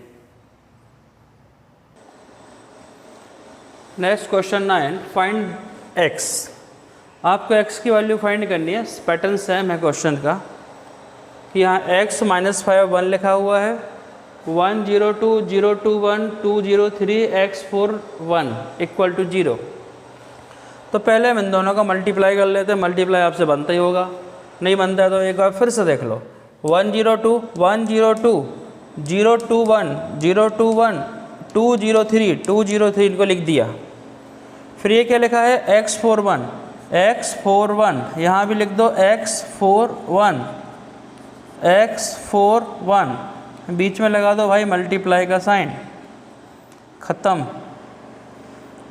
Next question 9, find x। आपको x की वैल्यू फाइंड करनी है। पैटर्न सेम है क्वेश्चन का कि यहाँ x -5 1 लिखा हुआ है, 1 0 2 0 2 1 2 0 3 x 4 1 इक्वल टू 0। तो पहले हम इन दोनों का मल्टीप्लाई कर लेते हैं। मल्टीप्लाई आपसे बनता ही होगा, नहीं बनता है तो एक बार फिर से देख लो। 1 0 2 1 0 2 0 2 1 0 2 1 2 0 3 2 0 3 इनको लिख दिया। फिर ये क्या लिखा है, x 4 1 यहाँ भी लिख दो x 4 1 बीच में लगा दो भाई मल्टीप्लाई का साइन, ख़त्म।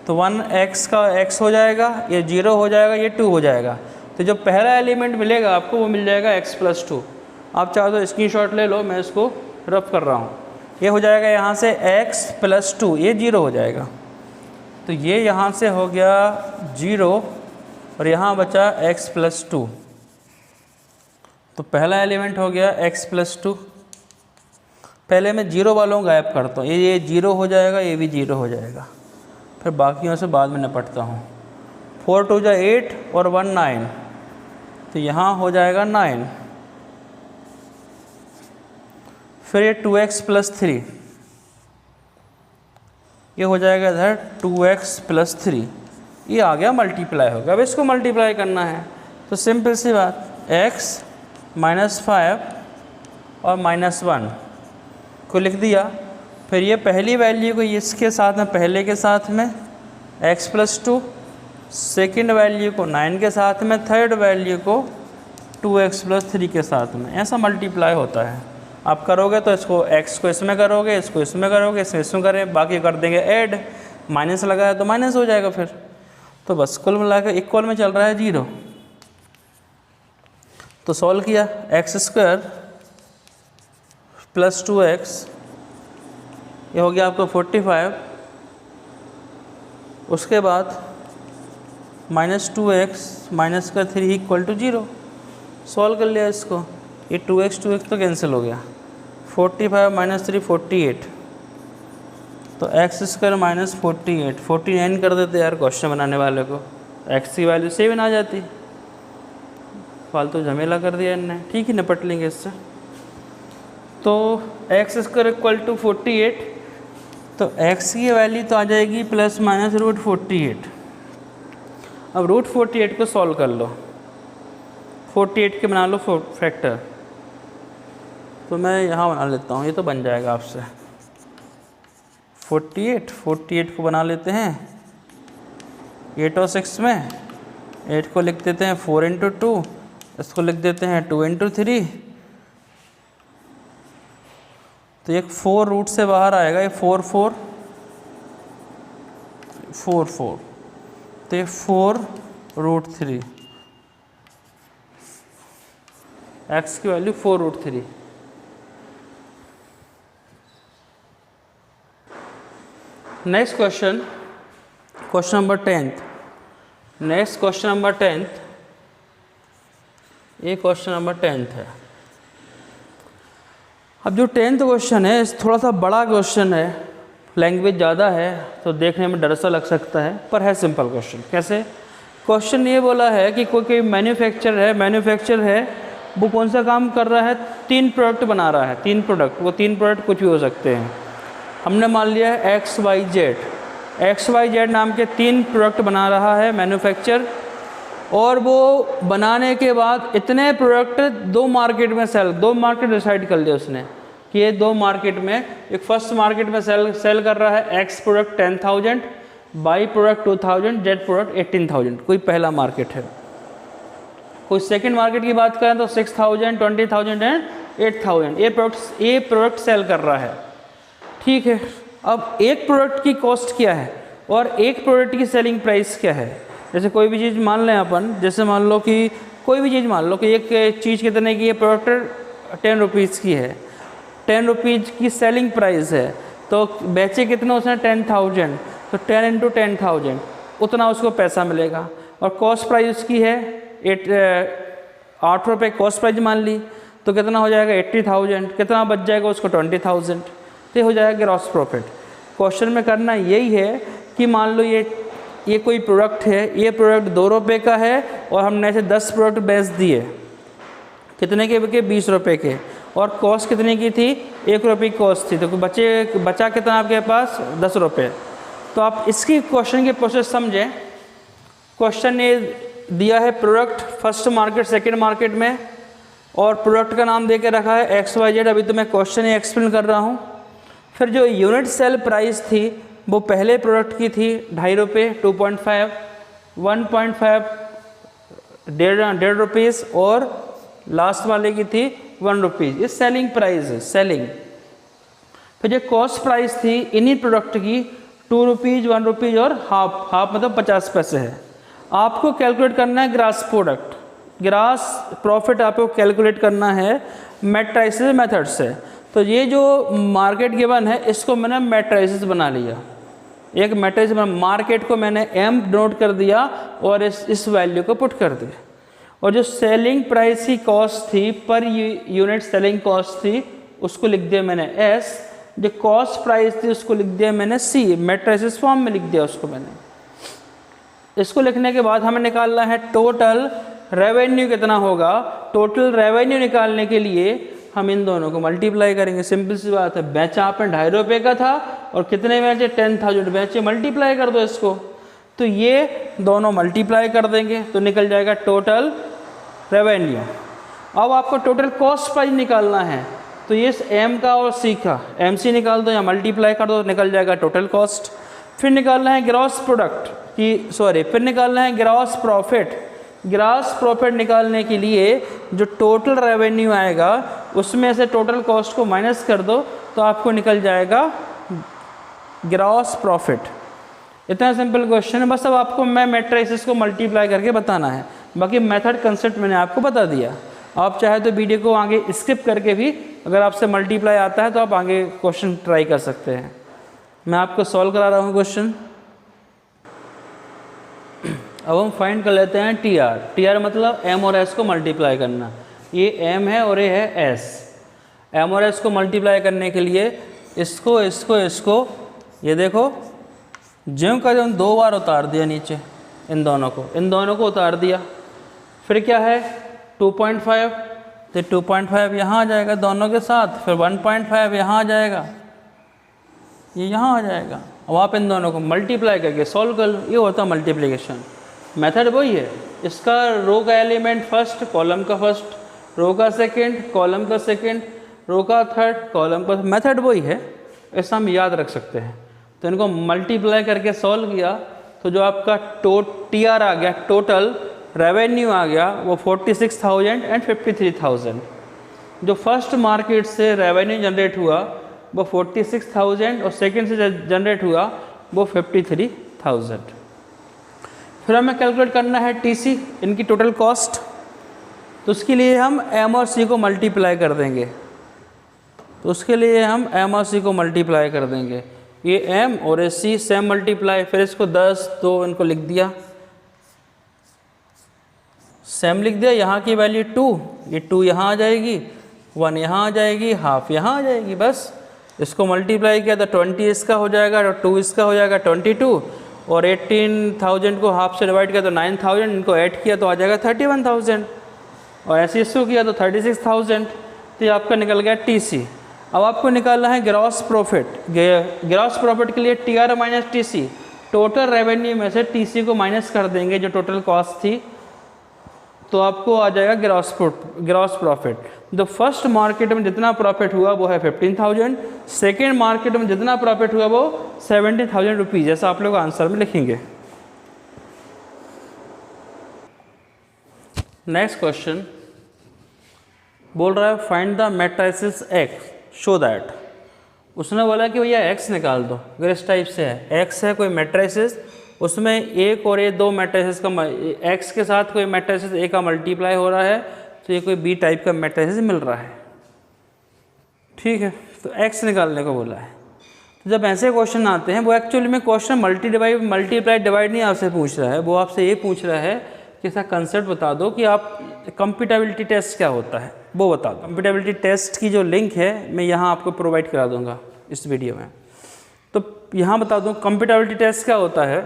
तो 1x का x हो जाएगा, ये 0 हो जाएगा, ये 2 हो जाएगा। तो जो पहला एलिमेंट मिलेगा आपको वो मिल जाएगा x + 2। आप चाहो तो स्क्रीनशॉट ले लो, मैं इसको रफ कर रहा हूँ। ये हो जाएगा यहाँ से x + 2, ये 0 हो जाएगा। तो ये यहाँ से हो गया 0 और यहाँ बचा x + 2। तो पहला एलिमेंट हो गया x + 2। पहले मैं 0 वालों गायब करता हूँ, ये 0 हो जाएगा, ये भी 0 हो जाएगा। फिर बाकियों से बाद में निपटता हूँ। 4 2 जा 8 और 1 9, तो यहाँ हो जाएगा 9। फिर ये 2x + 3, ये हो जाएगा इधर 2x + 3, ये आ गया मल्टीप्लाई होगा। अब इसको मल्टीप्लाई करना है तो सिंपल सी बात, x -5 और -1 को लिख दिया। फिर ये पहली वैल्यू को इसके साथ में, पहले के साथ में x + 2, सेकेंड वैल्यू को 9 के साथ में, थर्ड वैल्यू को 2x + 3 के साथ में, ऐसा मल्टीप्लाई होता है। आप करोगे तो इसको x को इसमें करोगे, इसको इसमें करोगे, इसमें करें, बाकी कर देंगे ऐड, माइनस लगाया तो माइनस हो जाएगा। फिर तो बस कुल मिलाकर इक्वल में चल रहा है 0। तो सॉल्व किया, x² + 2x, ये हो गया आपको 45। उसके बाद -2x - 3 = 0। सॉल्व कर लिया इसको, ये 2x तो कैंसिल हो गया। 45 - 3 48, तो x² - 48 49 कर देते यार क्वेश्चन बनाने वाले को, x की वैल्यू 7 आ जाती। फालतू झमेला कर दिया इनने, ठीक है निपट लेंगे इससे। तो x² = 48, तो x की वैल्यू तो आ जाएगी ±√48। अब √48 को सॉल्व कर लो, 48 के बना लो फैक्टर। तो मैं यहाँ बना लेता हूँ, ये तो बन जाएगा आपसे। 48 को बना लेते हैं 8 और 6 में। 8 को लिख देते हैं 4 × 2, इसको लिख देते हैं 2 × 3। तो एक 4 रूट से बाहर आएगा, ये 4 4 4 4, तो ये 4√3, x की value 4√3। Next question number 10th। Next question number 10th, ये क्वेश्चन नंबर 10th है। अब जो 10th क्वेश्चन है थोड़ा सा बड़ा क्वेश्चन है, लैंग्वेज ज़्यादा है तो देखने में डर सा लग सकता है, पर है सिंपल क्वेश्चन। कैसे? क्वेश्चन ये बोला है कि कोई मैन्युफैक्चर है, वो कौन सा काम कर रहा है, 3 प्रोडक्ट बना रहा है, 3 प्रोडक्ट। वो 3 प्रोडक्ट कुछ भी हो सकते हैं। हमने मान लिया है XYZ नाम के 3 प्रोडक्ट बना रहा है मैन्युफैक्चर, और वो बनाने के बाद इतने प्रोडक्ट 2 मार्केट डिसाइड कर लिया उसने कि ये 2 मार्केट में, एक फर्स्ट मार्केट में सेल कर रहा है X product 10,000, Y product 2,000, Z product 18,000, कोई पहला मार्केट है। कोई सेकंड मार्केट की बात करें तो 6,000, 20,000 एंड 8,000 ये प्रोडक्ट सेल कर रहा है। ठीक है, अब एक प्रोडक्ट की कॉस्ट क्या है और एक प्रोडक्ट की सेलिंग प्राइस क्या है। जैसे कोई भी चीज़ मान लें अपन, जैसे मान लो कि कोई भी चीज़ मान लो कि एक चीज़ कितने की है, प्रोडक्ट 10 रुपीज़ की है, 10 रुपीज़ की सेलिंग प्राइस है, तो बेचे कितने उसने 10,000, तो 10 × 10,000 उतना उसको पैसा मिलेगा। और कॉस्ट प्राइस उसकी है 8 रुपये कॉस्ट प्राइस मान ली, तो कितना हो जाएगा 80,000, कितना बच जाएगा उसको 20,000, तो ये हो जाएगा ग्रॉस प्रॉफिट। क्वेश्चन में करना यही है कि मान लो ये कोई प्रोडक्ट है, ये प्रोडक्ट 2 रुपये का है और हमने ऐसे 10 प्रोडक्ट बेच दिए, कितने के बिके 20 रुपये के, और कॉस्ट कितने की थी 1 रुपये की कॉस्ट थी, तो बचा कितना आपके पास 10 रुपये। तो आप इसकी क्वेश्चन की प्रोसेस समझें। क्वेश्चन ये दिया है product first market second market में, और प्रोडक्ट का नाम दे के रखा है XYZ। अभी तो मैं क्वेश्चन ही एक्सप्लेन कर रहा हूँ। फिर जो यूनिट सेल प्राइस थी वो पहले प्रोडक्ट की थी 2.5 रुपये, 2.5, 1.5, 1.5 रुपीज़, और लास्ट वाले की थी 1 रुपीज़। ये सेलिंग प्राइस है, सेलिंग। फिर जो कॉस्ट प्राइस थी इन्हीं प्रोडक्ट की 2 रुपीज़, 1 रुपीज़ और हाफ मतलब 50 पैसे है। आपको कैलकुलेट करना है ग्रास प्रोडक्ट, ग्रास प्रॉफिट आपको कैलकुलेट करना है मैट्रिसेस मेथड से। तो ये जो मार्केट गिवन है इसको मैंने मैट्रिसेस बना लिया, एक मैट्रिक्स में मार्केट को मैंने M नोट कर दिया और इस वैल्यू को पुट कर दिया, और जो सेलिंग प्राइस की कॉस्ट थी पर यूनिट सेलिंग कॉस्ट थी उसको लिख दिया मैंने S, जो कॉस्ट प्राइस थी उसको लिख दिया मैंने C, मैट्रिसेस फॉर्म में लिख दिया उसको मैंने। इसको लिखने के बाद हमें निकालना है टोटल रेवेन्यू कितना होगा। टोटल रेवेन्यू निकालने के लिए हम इन दोनों को मल्टीप्लाई करेंगे। सिंपल सी बात है, बेचा आपने 2.5 रुपये का था और कितने बेचे 10,000 बेचे, मल्टीप्लाई कर दो इसको। तो ये दोनों मल्टीप्लाई कर देंगे तो निकल जाएगा टोटल रेवेन्यू। अब आपको टोटल कॉस्ट प्राइस निकालना है, तो ये M का और C का MC निकाल दो या मल्टीप्लाई कर दो, निकल जाएगा टोटल कॉस्ट। फिर निकालना है ग्रॉस प्रोडक्ट फिर निकालना है ग्रॉस प्रॉफिट। ग्रॉस प्रॉफिट निकालने के लिए जो टोटल रेवेन्यू आएगा उसमें से टोटल कॉस्ट को माइनस कर दो तो आपको निकल जाएगा ग्रॉस प्रॉफिट। इतना सिंपल क्वेश्चन है। बस अब आपको मैं मैट्रिसेस को मल्टीप्लाई करके बताना है, बाकी मेथड कंसेप्ट मैंने आपको बता दिया। आप चाहे तो वीडियो को आगे स्किप करके भी अगर आपसे मल्टीप्लाई आता है तो आप आगे क्वेश्चन ट्राई कर सकते हैं। मैं आपको सॉल्व करा रहा हूँ क्वेश्चन। अब हम फाइंड कर लेते हैं TR मतलब M और S को मल्टीप्लाई करना। ये M है और ये है S। M और S को मल्टीप्लाई करने के लिए इसको ये देखो ज्यों का ज्यों 2 बार उतार दिया नीचे, इन दोनों को उतार दिया। फिर क्या है 2.5, तो 2.5 यहाँ आ जाएगा दोनों के साथ, फिर 1.5 यहाँ आ जाएगा, ये यहाँ आ जाएगा। अब आप इन दोनों को मल्टीप्लाई करके सॉल्व कर लो, ये होता है मल्टीप्लिकेशन। मेथड वही है, इसका रो का एलिमेंट फर्स्ट, कॉलम का फर्स्ट, रो का सेकंड, कॉलम का सेकंड, रो का थर्ड, कॉलम का, मेथड वही है, ऐसा हम याद रख सकते हैं। तो इनको मल्टीप्लाई करके सॉल्व किया तो जो आपका TR आ गया, टोटल रेवेन्यू आ गया वो 46,000 एंड 53,000। जो फर्स्ट मार्केट से रेवेन्यू जनरेट हुआ वो 46,000 और सेकंड से जनरेट हुआ वो 53,000। फिर हमें कैलकुलेट करना है TC, इनकी टोटल कॉस्ट। तो उसके लिए हम M और C को मल्टीप्लाई कर देंगे। ये M और ये C सेम मल्टीप्लाई, फिर इसको 10 2 इनको लिख दिया, सेम लिख दिया। यहाँ की वैल्यू 2, ये 2 यहाँ आ जाएगी, 1 यहाँ आ जाएगी, हाफ यहाँ आ जाएगी। बस इसको मल्टीप्लाई किया तो 20 इसका हो जाएगा और 2 इसका हो जाएगा 22, और 18,000 को हाफ से डिवाइड किया तो 9,000, इनको ऐड किया तो आ जाएगा 31,000, और ऐसे इसको किया तो 36,000। तो ये आपका निकल गया TC। अब आपको निकालना है ग्रॉस प्रॉफिट। ग्रॉस प्रॉफिट के लिए TR minus TC, total revenue में से TC को माइनस कर देंगे जो टोटल कॉस्ट थी, तो आपको आ जाएगा ग्रॉस प्रॉफिट। तो फर्स्ट मार्केट में जितना प्रॉफिट हुआ वो है 15,000, सेकेंड मार्केट में जितना प्रॉफिट हुआ वो 70,000 रुपीज़, जैसा आप लोग आंसर में लिखेंगे। नेक्स्ट क्वेश्चन बोल रहा है find the matrices X show that. उसने बोला कि भैया X निकाल दो। अगर इस टाइप से है, X है कोई मैट्रिसेस, उसमें एक और ये 2 मैट्रिसेस का X के साथ कोई मैट्रिसेस A का मल्टीप्लाई हो रहा है, तो ये कोई B टाइप का मैट्रिसेस मिल रहा है। ठीक है, तो X निकालने को बोला है। तो जब ऐसे क्वेश्चन आते हैं, वो एक्चुअली में क्वेश्चन मल्टीप्लाई डिवाइड नहीं आपसे पूछ रहा है, वो आपसे ये पूछ रहा है कि इसका कंसेप्ट बता दो कि आप कंप्यूटेबिलिटी टेस्ट क्या होता है वो बता दो। कंप्यूटेबिलिटी टेस्ट की जो लिंक है मैं यहाँ आपको प्रोवाइड करा दूँगा इस वीडियो में। तो यहाँ बता दूँ कंप्यूटेबिलिटी टेस्ट क्या होता है।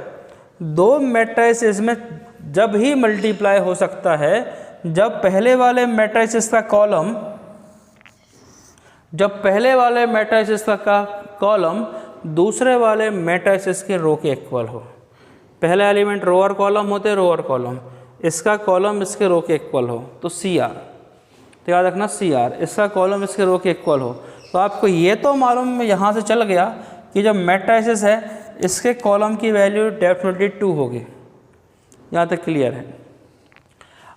दो मैट्रिसेस में जब ही मल्टीप्लाई हो सकता है जब पहले वाले मैट्रिसेस का कॉलम दूसरे वाले मैट्रिसेस के रो के इक्वल हो। पहले एलिमेंट रो और कॉलम होते हैं, रो और कॉलम, इसका कॉलम इसके रो के इक्वल हो तो CR, तो याद रखना CR, इसका कॉलम इसके रो के इक्वल हो। तो आपको ये तो मालूम यहाँ से चल गया कि जब मैट्रिसेस है इसके कॉलम की वैल्यू डेफिनेटली 2 होगी। यहाँ तक क्लियर है।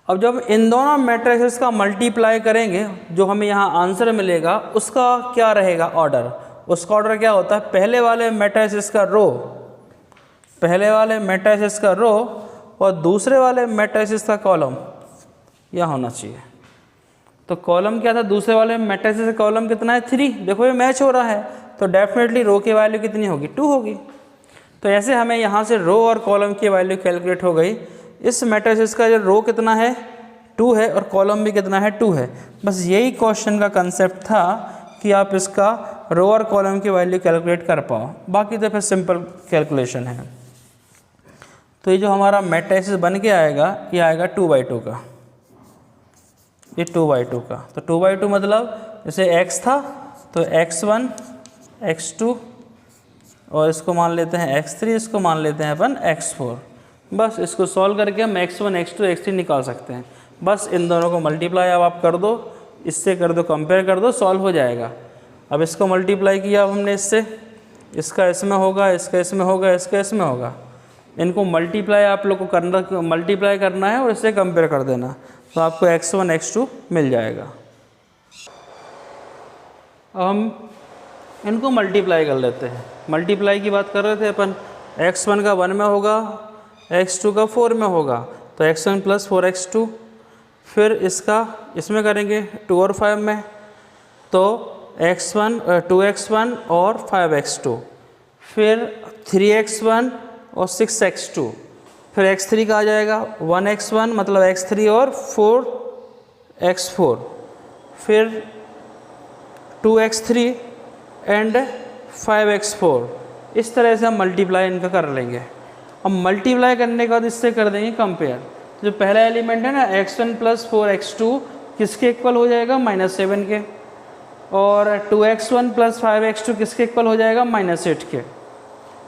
अब जब इन दोनों मैट्रिसेस का मल्टीप्लाई करेंगे जो हमें यहाँ आंसर मिलेगा उसका क्या रहेगा ऑर्डर। उसका ऑर्डर क्या होता है, पहले वाले मैट्रिसेस का रो और दूसरे वाले मैट्रिसेस का कॉलम यह होना चाहिए। तो कॉलम क्या था, दूसरे वाले मैट्रिसेस का कॉलम कितना है 3। देखो ये मैच हो रहा है तो डेफिनेटली रो की वैल्यू कितनी होगी 2 होगी। तो ऐसे हमें यहाँ से रो और कॉलम की वैल्यू कैलकुलेट हो गई। इस मैट्रिसेस का जो रो कितना है 2 है और कॉलम भी कितना है 2 है। बस यही क्वेश्चन का कंसेप्ट था कि आप इसका रो और कॉलम की वैल्यू कैलकुलेट कर पाओ, बाकी तो फिर सिंपल कैलकुलेशन है। तो ये जो हमारा मैट्रिसेस बन के आएगा ये आएगा 2/2 का, ये 2/2 का। तो 2/2 मतलब जैसे x था तो x1 x2 और इसको मान लेते हैं x3, इसको मान लेते हैं अपन x4। बस इसको सॉल्व करके हम x1 x2 x3 निकाल सकते हैं। बस इन दोनों को मल्टीप्लाई अब आप कर दो, इससे कर दो, कंपेयर कर दो, सॉल्व हो जाएगा। अब इसको मल्टीप्लाई किया अब हमने इससे, इसका इसमें होगा, इसका इसमें होगा, इसका इसमें होगा। इनको मल्टीप्लाई आप लोग को मल्टीप्लाई करना है और इससे कंपेयर कर देना, तो आपको x1 x2 मिल जाएगा। अब हम इनको मल्टीप्लाई कर लेते हैं। मल्टीप्लाई की बात कर रहे थे अपन, x1 का 1 में होगा, x2 का 4 में होगा, तो x1 + 4x2। फिर इसका इसमें करेंगे 2 और 5 में, तो x1 2x1 और 5x2। फिर 3x1 और 6x2। फिर x3 का आ जाएगा 1x1 मतलब x3 और 4x4। फिर 2x3 एंड 5x4। इस तरह से हम मल्टीप्लाई इनका कर लेंगे। अब मल्टीप्लाई करने के बाद इससे कर देंगे कंपेयर। जो पहला एलिमेंट है ना x1 + 4x2 किसके इक्वल हो जाएगा -7 के, और 2x1 + 5x2 किसके इक्वल हो जाएगा -8 के।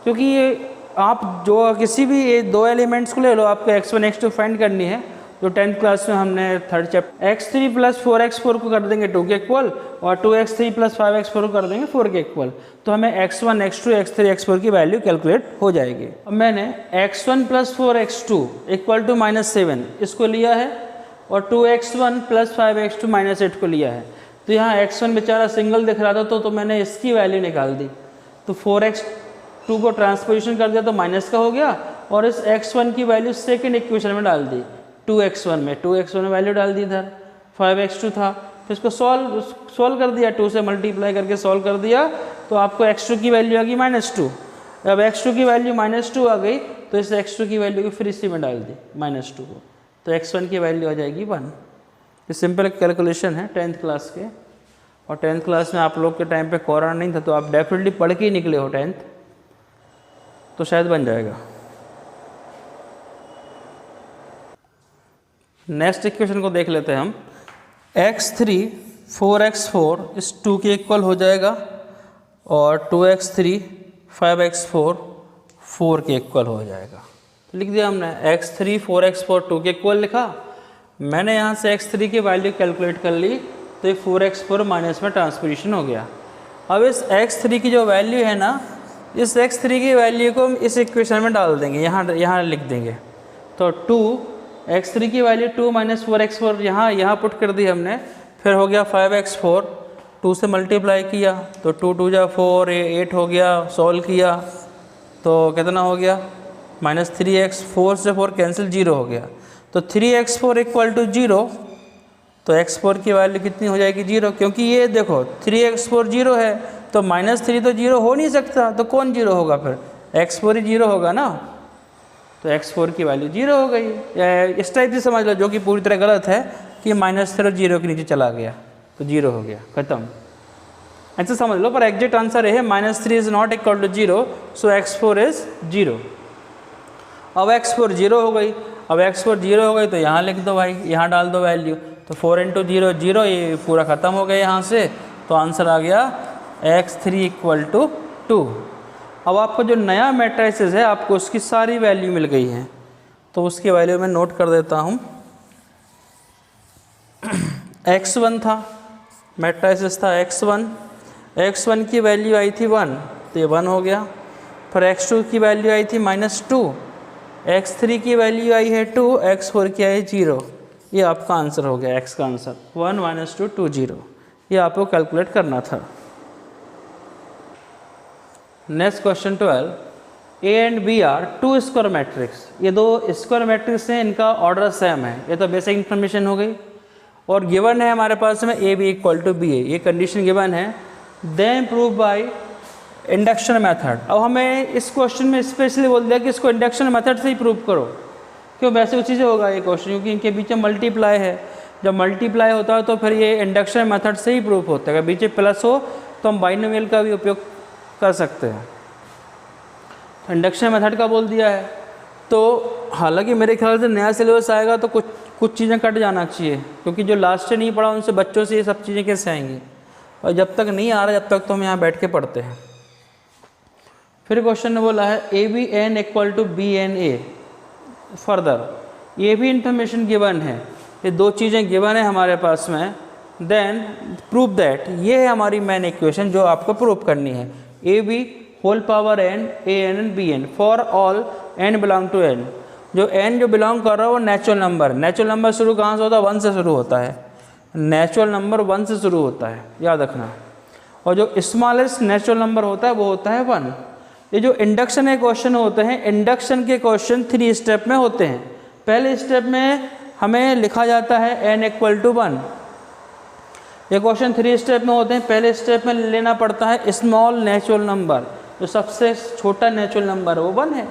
क्योंकि ये आप जो किसी भी ये दो एलिमेंट्स को ले लो, आपको x1 x2 फाइंड करनी है, जो 10th क्लास में हमने 3rd चैप्टर x3 + 4x4 को कर देंगे 2 के इक्वल और 2x3 + 5x4 को कर देंगे 4 के इक्वल, तो हमें x1 x2 x3 x4 की वैल्यू कैलकुलेट हो जाएगी। अब मैंने x1 + 4x2 = -7 इसको लिया है और 2x1 + 5x2 -8 को लिया है। तो यहाँ x1 बेचारा सिंगल दिख रहा था तो मैंने इसकी वैल्यू निकाल दी। तो 4x2 को ट्रांसपोजिशन कर दिया तो माइनस का हो गया और इस x1 की वैल्यू सेकेंड इक्वेशन में डाल दी। 2x1 में वैल्यू डाल दी, इधर 5x2 था, फिर इसको सॉल्व कर दिया, 2 से मल्टीप्लाई करके सॉल्व कर दिया, तो आपको x2 की वैल्यू आ गई -2। अब x2 की वैल्यू -2 आ गई तो इस x2 की वैल्यू को फिर इसी में डाल दी -2 को, तो x1 की वैल्यू आ जाएगी 1। ये सिंपल कैलकुलेशन है 10th क्लास के, और 10th क्लास में आप लोग के टाइम पे कोरोना नहीं था तो आप डेफिनेटली पढ़ के ही निकले हो 10th, तो शायद बन जाएगा। नेक्स्ट इक्वेशन को देख लेते हैं हम। x3 4x4 इस 2 के इक्वल हो जाएगा और 2x3 5x4 4 के इक्वल हो जाएगा। तो लिख दिया हमने x3 4x4 2 के इक्वल लिखा। मैंने यहाँ से x3 की वैल्यू कैलकुलेट कर ली तो ये 4x4 माइनस में ट्रांसपोजिशन हो गया। अब इस x3 की जो वैल्यू है ना, इस x3 की वैल्यू को हम इस इक्वेशन में डाल देंगे, यहाँ लिख देंगे। तो 2x3 की वैल्यू 2 - 4x4 यहाँ पुट कर दी हमने। फिर हो गया 5x4, 2 से मल्टीप्लाई किया तो 2 2 जा 4, 8 हो गया। सॉल्व किया तो कितना हो गया -3x, 4 से 4 कैंसिल, 0 हो गया। तो 3x4 = 0, तो x4 की वैल्यू कितनी हो जाएगी 0, क्योंकि ये देखो 3x4 0 है तो -3 तो 0 हो नहीं सकता, तो कौन 0 होगा, फिर x4 ही 0 होगा ना। तो x4 की वैल्यू 0 हो गई। या इस टाइप से समझ लो, जो कि पूरी तरह गलत है कि -3 0 के नीचे चला गया तो 0 हो गया, खत्म। ऐसे समझ लो, पर एग्जैक्ट आंसर है -3 is not equal to 0, so x4 is 0। अब x4 0 हो गई, अब x4 0 हो गई तो यहाँ लिख दो भाई, यहाँ डाल दो वैल्यू, तो 4 × 0 0, ये पूरा ख़त्म हो गया यहाँ से, तो आंसर आ गया x3 = 2। अब आपको जो नया मैट्रिसेस है आपको उसकी सारी वैल्यू मिल गई है, तो उसकी वैल्यू मैं नोट कर देता हूँ। x1 था, मैट्रिसेस था x1, x1 की वैल्यू आई थी 1, तो ये 1 हो गया। फिर x2 की वैल्यू आई थी -2, x3 की वैल्यू आई है 2, x4 की आई 0। ये आपका आंसर हो गया, x का आंसर 1 - 2 2 0। ये आपको कैलकुलेट करना था। Next question 12, A and B are 2 square matrix. ये 2 स्क्वायर मैट्रिक्स हैं, इनका ऑर्डर सेम है। ये तो बेसिक इन्फॉर्मेशन हो गई। और गिवन है हमारे पास में AB = BA, ये कंडीशन गिवन है। Then prove by induction method. अब हमें इस क्वेश्चन में स्पेशली बोल दिया कि इसको इंडक्शन मेथड से ही प्रूव करो, क्यों वैसे उसी से होगा ये क्वेश्चन, क्योंकि इनके बीच में मल्टीप्लाई है। जब मल्टीप्लाई होता है तो फिर ये इंडक्शन मेथड से ही प्रूफ होता है। अगर बीच में प्लस हो तो हम बाइनोमियल का भी उपयोग कर सकते हैं। इंडक्शन मेथड का बोल दिया है, तो हालांकि मेरे ख्याल से नया सिलेबस आएगा तो कुछ चीज़ें कट जाना चाहिए, क्योंकि जो लास्ट से नहीं पढ़ा उनसे बच्चों से ये सब चीज़ें कैसे आएंगी, और जब तक नहीं आ रहा जब तक तो हम यहाँ बैठ के पढ़ते हैं। फिर क्वेश्चन ने बोला है ABN = BNA। फर्दर ये भी इंफॉर्मेशन गिवन है, ये 2 चीज़ें गिवन है हमारे पास में। देन प्रूव दैट, ये है हमारी मेन इक्वेशन जो आपको प्रूव करनी है। AB⁴n AN and BN for all n belong to n। जो n जो बिलोंग कर रहा है वो नेचुरल नंबर, नेचुरल नंबर शुरू कहाँ से होता है, 1 से शुरू होता है। नेचुरल नंबर 1 से शुरू होता है, याद रखना। और जो स्मॉलेस्ट नेचुरल नंबर होता है वो होता है 1। ये जो इंडक्शन के क्वेश्चन होते हैं, इंडक्शन के क्वेश्चन 3 स्टेप में होते हैं। पहले स्टेप में हमें लिखा जाता है n = 1। ये क्वेश्चन 3 स्टेप में होते हैं। पहले स्टेप में लेना पड़ता है स्मॉल नेचुरल नंबर, जो सबसे छोटा नेचुरल नंबर है वो 1 है।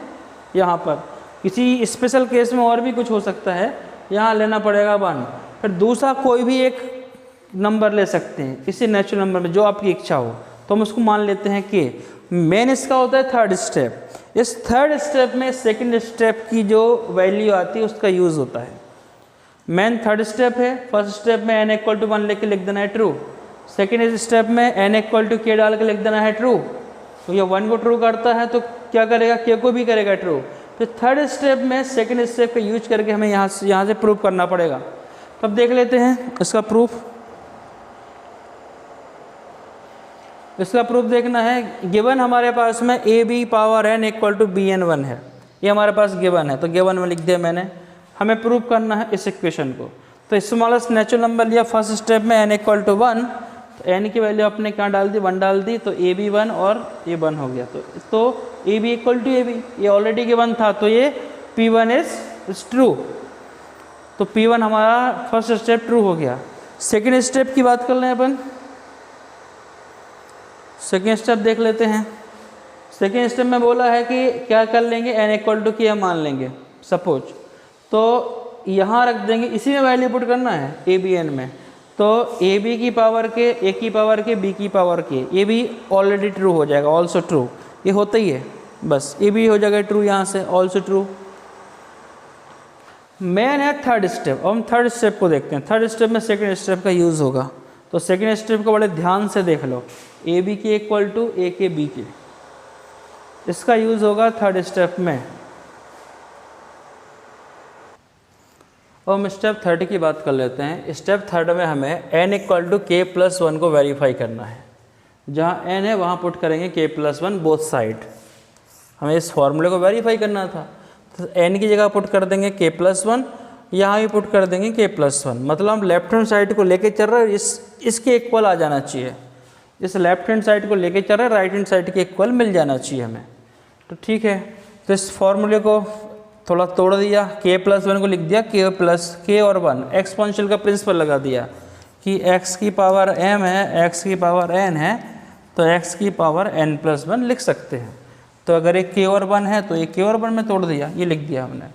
यहाँ पर किसी स्पेशल केस में और भी कुछ हो सकता है, यहाँ लेना पड़ेगा 1। फिर दूसरा कोई भी एक नंबर ले सकते हैं इसी नेचुरल नंबर में, जो आपकी इच्छा हो, तो हम उसको मान लेते हैं कि मेन इसका होता है 3rd स्टेप। इस 3rd स्टेप में 2nd स्टेप की जो वैल्यू आती है उसका यूज़ होता है। मेन 3rd स्टेप है। 1st स्टेप में n = 1 लेके लिख देना है ट्रू। 2nd स्टेप में n = k डाल के लिख देना है ट्रू। तो ये 1 को ट्रू करता है तो क्या करेगा, k को भी करेगा ट्रू। तो 3rd स्टेप में 2nd स्टेप का यूज करके हमें यहाँ से प्रूव करना पड़ेगा। तो अब देख लेते हैं इसका प्रूफ। इसका प्रूफ देखना है। गिवन हमारे पास में AB⁴n = BN1 है, ये हमारे पास गिवन है, तो गिवन में लिख दिया मैंने। हमें प्रूफ करना है इस इक्वेशन को। तो स्मॉलेस्ट नेचुरल नंबर लिया 1st स्टेप में n = 1, तो n की वैल्यू आपने क्या डाल दी, 1 डाल दी, तो AB1 और ये 1 हो गया। तो AB = AB, ये ऑलरेडी गिवन था, तो ये P1 इज ट्रू। तो P1 हमारा 1st स्टेप ट्रू हो गया। 2nd स्टेप की बात कर लें अपन। 2nd स्टेप देख लेते हैं। 2nd स्टेप में बोला है कि क्या कर लेंगे, n = k मान लेंगे सपोज। तो यहाँ रख देंगे, इसी में वैल्यू पुट करना है ABN में। तो AB की पावर के, A की पावर के, B की पावर के, ये भी ऑलरेडी ट्रू हो जाएगा, ऑल्सो ट्रू। ये होता ही है, बस ये भी हो जाएगा ट्रू यहाँ से, ऑल्सो ट्रू। मेन है 3rd स्टेप। अब हम 3rd स्टेप को देखते हैं। 3rd स्टेप में 2nd स्टेप का यूज़ होगा। तो 2nd स्टेप को बड़े ध्यान से देख लो। AB के = A के B के, इसका यूज़ होगा 3rd स्टेप में। और हम स्टेप 3rd की बात कर लेते हैं। स्टेप 3rd में हमें n = k+1 को वेरीफाई करना है। जहाँ n है वहाँ पुट करेंगे k+1 बोथ साइड। हमें इस फॉर्मूले को वेरीफाई करना था, तो n की जगह पुट कर देंगे k+1, यहाँ भी पुट कर देंगे k+1। मतलब हम लेफ्ट हैंड साइड को लेके चल रहे हैं, इसके इक्वल आ जाना चाहिए। इस लेफ्ट हैंड साइड को लेके चल रहे हैं, राइट हैंड साइड के इक्वल मिल जाना चाहिए हमें। तो ठीक है, तो इस फॉर्मूले को थोड़ा तोड़ दिया, k+1 को लिख दिया k और 1, एक्सपोनेंशियल का प्रिंसिपल लगा दिया कि x की पावर m है, x की पावर n है, तो x की पावर n+1 लिख सकते हैं। तो तो अगर एक k और 1 है तो एक k और 1 में तोड़ दिया, ये लिख दिया हमने।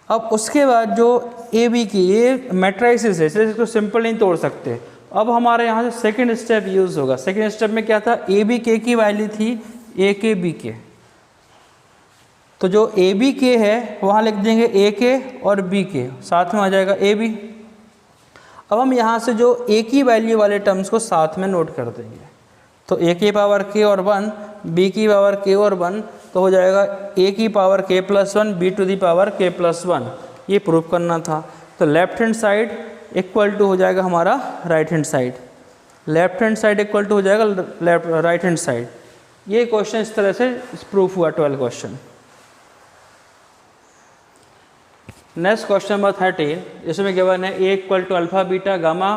अब उसके बाद जो ए बी की ये मैट्रिसेस है, इसलिए इसको सिंपल नहीं तोड़ सकते। अब हमारे यहाँ से सेकंड स्टेप यूज़ होगा। सेकंड स्टेप में क्या था, ए बी के की वैल्यू थी ए के बी के, तो जो ए बी के है वहाँ लिख देंगे ए के और बी के, साथ में आ जाएगा ए बी। अब हम यहाँ से जो ए की वैल्यू वाले टर्म्स को साथ में नोट कर देंगे, तो ए की पावर के और 1, बी की पावर के और 1, तो हो जाएगा ए की पावर के plus 1, B to the power के प्लस 1। ये प्रूफ करना था। तो left hand side equal to हो जाएगा हमारा right hand side, left hand side equal to हो जाएगा राइट हैंड साइड। ये क्वेश्चन इस तरह से प्रूफ हुआ 12 क्वेश्चन। नेक्स्ट क्वेश्चन नंबर 13, इसमें गिवन है A equal to alpha beta gamma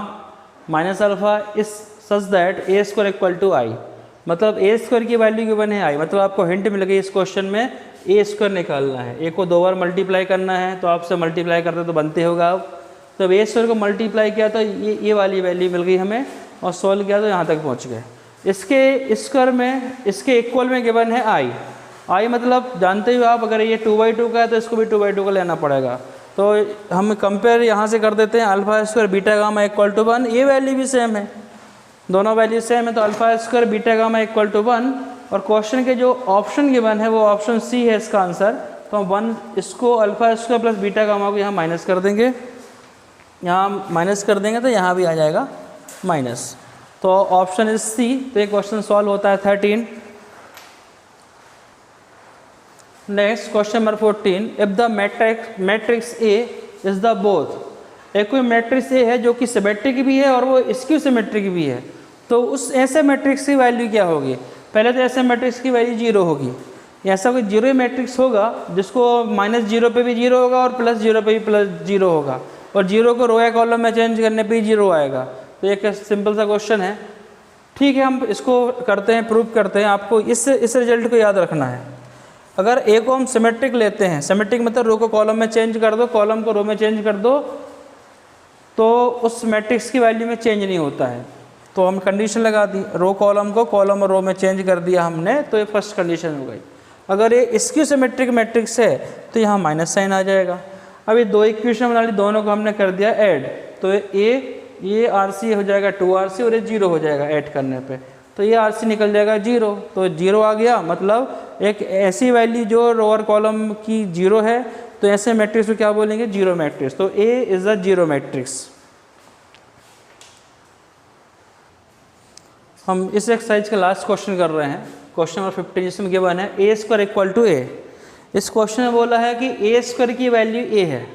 minus alpha is such that A square equal to I. मतलब ए स्क्वायर की वैल्यू गिवन है आई, मतलब आपको हिंट मिल गई इस क्वेश्चन में ए स्क्वायर निकालना है। ए को 2 बार मल्टीप्लाई करना है, तो आपसे मल्टीप्लाई करते तो बनते होगा। अब तो ए स्क्वायर को मल्टीप्लाई किया तो ये वाली वैल्यू मिल गई हमें, और सॉल्व किया तो यहाँ तक पहुँच गए। इसके स्क्वायर में इसके इक्वल में गिवन है आई। आई मतलब जानते ही आप, अगर ये 2/2 का है तो इसको भी 2/2 का लेना पड़ेगा। तो हम कंपेयर यहाँ से कर देते हैं, alpha square beta gamma equal to 1, ये वैल्यू भी सेम है, दोनों वैल्यू सेम है, तो alpha square beta gamma equal to 1। और क्वेश्चन के जो ऑप्शन गिवन है वो ऑप्शन सी है इसका आंसर। तो हम 1 इसको alpha square plus beta gamma को यहाँ माइनस कर देंगे, यहाँ माइनस कर देंगे तो यहाँ भी आ जाएगा माइनस, तो ऑप्शन इज सी। तो ये क्वेश्चन सॉल्व होता है 13। Next question number 14, if the matrix A is the both. एक कोई मैट्रिक्स ए है जो कि सिमेट्रिक भी है और वो स्क्यू सिमेट्रिक भी है, तो उस ऐसे मैट्रिक्स की वैल्यू क्या होगी। पहले तो ऐसे मैट्रिक्स की वैल्यू 0 होगी। ऐसा कोई जीरो मैट्रिक्स होगा जिसको -0 पे भी 0 होगा और +0 पे भी +0 होगा, और 0 को रो या कॉलम में चेंज करने पे ही 0 आएगा। तो एक सिंपल सा क्वेश्चन है। ठीक है, हम इसको करते हैं, प्रूव करते हैं। आपको इस रिजल्ट को याद रखना है। अगर ए को हम सिमेट्रिक लेते हैं, सिमेट्रिक मतलब रो को कॉलम में चेंज कर दो, कॉलम को रो में चेंज कर दो, तो उस मैट्रिक्स की वैल्यू में चेंज नहीं होता है। तो हम कंडीशन लगा दी, रो कॉलम को कॉलम और रो में चेंज कर दिया हमने, तो ये फर्स्ट कंडीशन हो गई। अगर ये स्क्यू सिमेट्रिक मैट्रिक्स है तो यहाँ माइनस साइन आ जाएगा। अब ये 2 इक्वेशन बना ली, दोनों को हमने कर दिया ऐड, तो ये RC हो जाएगा 2RC और ये 0 हो जाएगा ऐड करने पे, तो ये RC निकल जाएगा 0। तो 0 आ गया, मतलब एक ऐसी वैल्यू जो रोअर कॉलम की 0 है, तो ऐसे मैट्रिक्स को क्या बोलेंगे, जीरो मैट्रिक्स। तो A is a zero matrix. हम इस एक्सरसाइज का लास्ट क्वेश्चन कर रहे हैं, क्वेश्चन नंबर 15, जिसमें गिवन है ए स्क्वायर इक्वल टू ए। इस क्वेश्चन में बोला है कि ए स्क्वायर की वैल्यू ए है,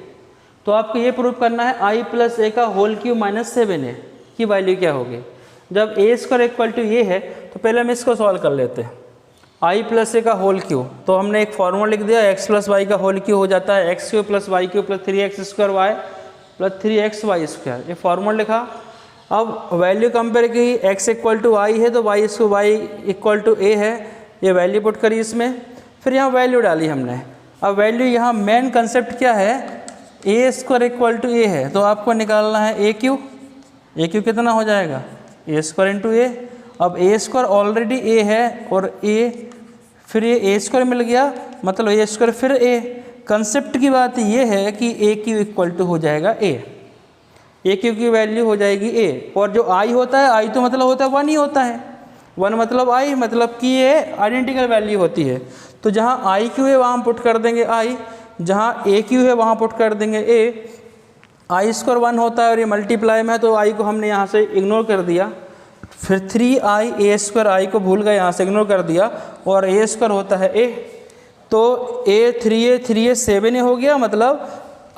तो आपको ये प्रूव करना है आई प्लस ए का होल क्यूब माइनस 7a की वैल्यू क्या होगी। जब ए स्क्वायर इक्वल टू ये है तो पहले हम इसको सॉल्व कर लेते हैं। आई प्लस ए का होल क्यूब, तो हमने एक फॉर्मूला लिख दिया, एक्स प्लस वाई का होल क्यूब हो जाता है x cube plus y cube plus 3x square y plus 3x y square, ये फॉर्मूला लिखा। अब वैल्यू कंपेयर की, x इक्वल टू आई है तो y इसको y इक्वल टू ए है, ये वैल्यू पुट करी इसमें, फिर यहाँ वैल्यू डाली हमने। अब वैल्यू यहाँ मेन कंसेप्ट क्या है, ए स्क्वायर इक्वल टू ए है, तो आपको निकालना है ए क्यू कितना हो जाएगा, ए स्क्वायर इंटू ए। अब ए स्क्वायर ऑलरेडी ए है और ए, फिर ये ए स्क्वायर मिल गया, मतलब ए स्क्वायर फिर ए। कंसेप्ट की बात ये है कि ए क्यू इक्वल टू हो जाएगा ए क्यू की वैल्यू हो जाएगी ए, और जो आई होता है, आई तो मतलब होता है 1 ही होता है, 1 मतलब आई, मतलब कि ये आइडेंटिकल वैल्यू होती है। तो जहाँ आई क्यू है वहाँ हम पुट कर देंगे आई, जहाँ ए क्यू है वहाँ पुट कर देंगे ए। आई स्क्वायर 1 होता है और ये मल्टीप्लाई में है, तो आई को हमने यहाँ से इग्नोर कर दिया। फिर 3i ए स्क्वायर, आई को भूल गए, यहाँ से इग्नोर कर दिया, और ए स्क्वायर होता है ए, तो ए 3a 7a हो गया, मतलब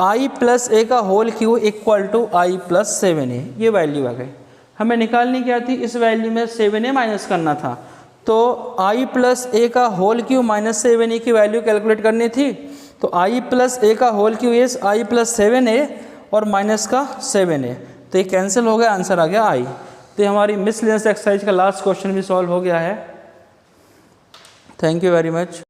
आई प्लस ए का whole cube equal to I plus 7a, ये वैल्यू आ गई। हमें निकालनी क्या थी, इस वैल्यू में 7a माइनस करना था, तो आई प्लस ए का होल क्यू माइनस 7a की वैल्यू कैलकुलेट करनी थी। तो आई प्लस ए का whole cube is I plus 7a और माइनस का 7a, तो ये कैंसिल हो गया, आंसर आ गया आई। तो ये हमारी मिसलेनियस एक्सरसाइज का लास्ट क्वेश्चन भी सॉल्व हो गया है। Thank you very much.